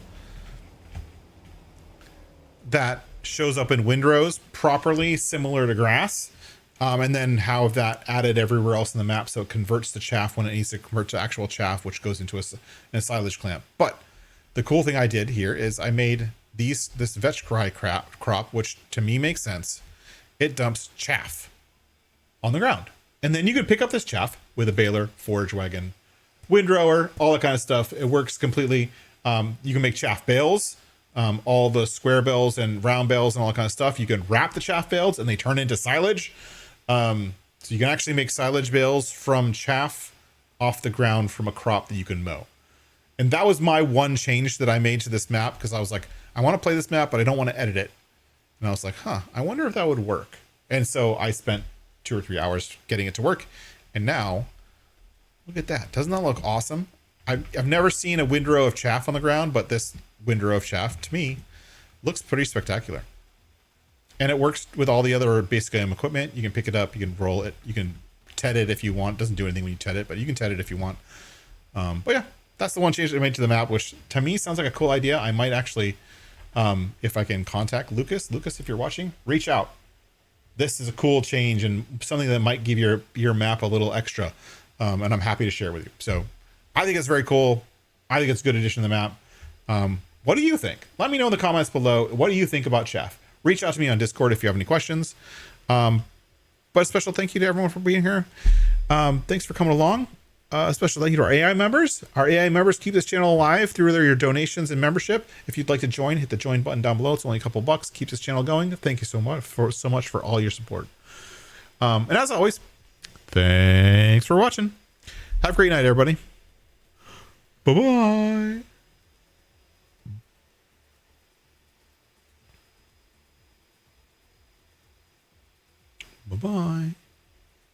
that shows up in windrows properly, similar to grass. And then have that added everywhere else in the map so it converts to chaff when it needs to convert to actual chaff, which goes into a silage clamp. But the cool thing I did here is I made this Vetcherai crop, which to me makes sense. It dumps chaff on the ground. And then you could pick up this chaff with a baler, forage wagon, windrower, all that kind of stuff. It works completely. You can make chaff bales, all the square bales and round bales and all that kind of stuff. You can wrap the chaff bales and they turn into silage. So you can actually make silage bales from chaff off the ground from a crop that you can mow. And that was my one change that I made to this map, because I was like, I want to play this map, but I don't want to edit it. And I was like, I wonder if that would work. And so I spent 2 or 3 hours getting it to work. And now, look at that. Doesn't that look awesome? I've never seen a windrow of chaff on the ground, but this windrow of chaff, to me, looks pretty spectacular. And it works with all the other basic equipment. You can pick it up, you can roll it, you can TED it if you want. It doesn't do anything when you TED it, but you can TED it if you want. But yeah, that's the one change I made to the map, which to me sounds like a cool idea. I might actually, if I can contact Lucas, if you're watching, reach out. This is a cool change and something that might give your map a little extra. And I'm happy to share with you. So I think it's very cool. I think it's a good addition to the map. What do you think? Let me know in the comments below. What do you think about chaff? Reach out to me on Discord if you have any questions. But a special thank you to everyone for being here. Thanks for coming along. A special thank you to our AI members. Our AI members keep this channel alive through your donations and membership. If you'd like to join, hit the join button down below. It's only a couple bucks. Keeps this channel going. Thank you so much for all your support. And as always, thanks for watching. Have a great night, everybody. Bye-bye. Bye-bye.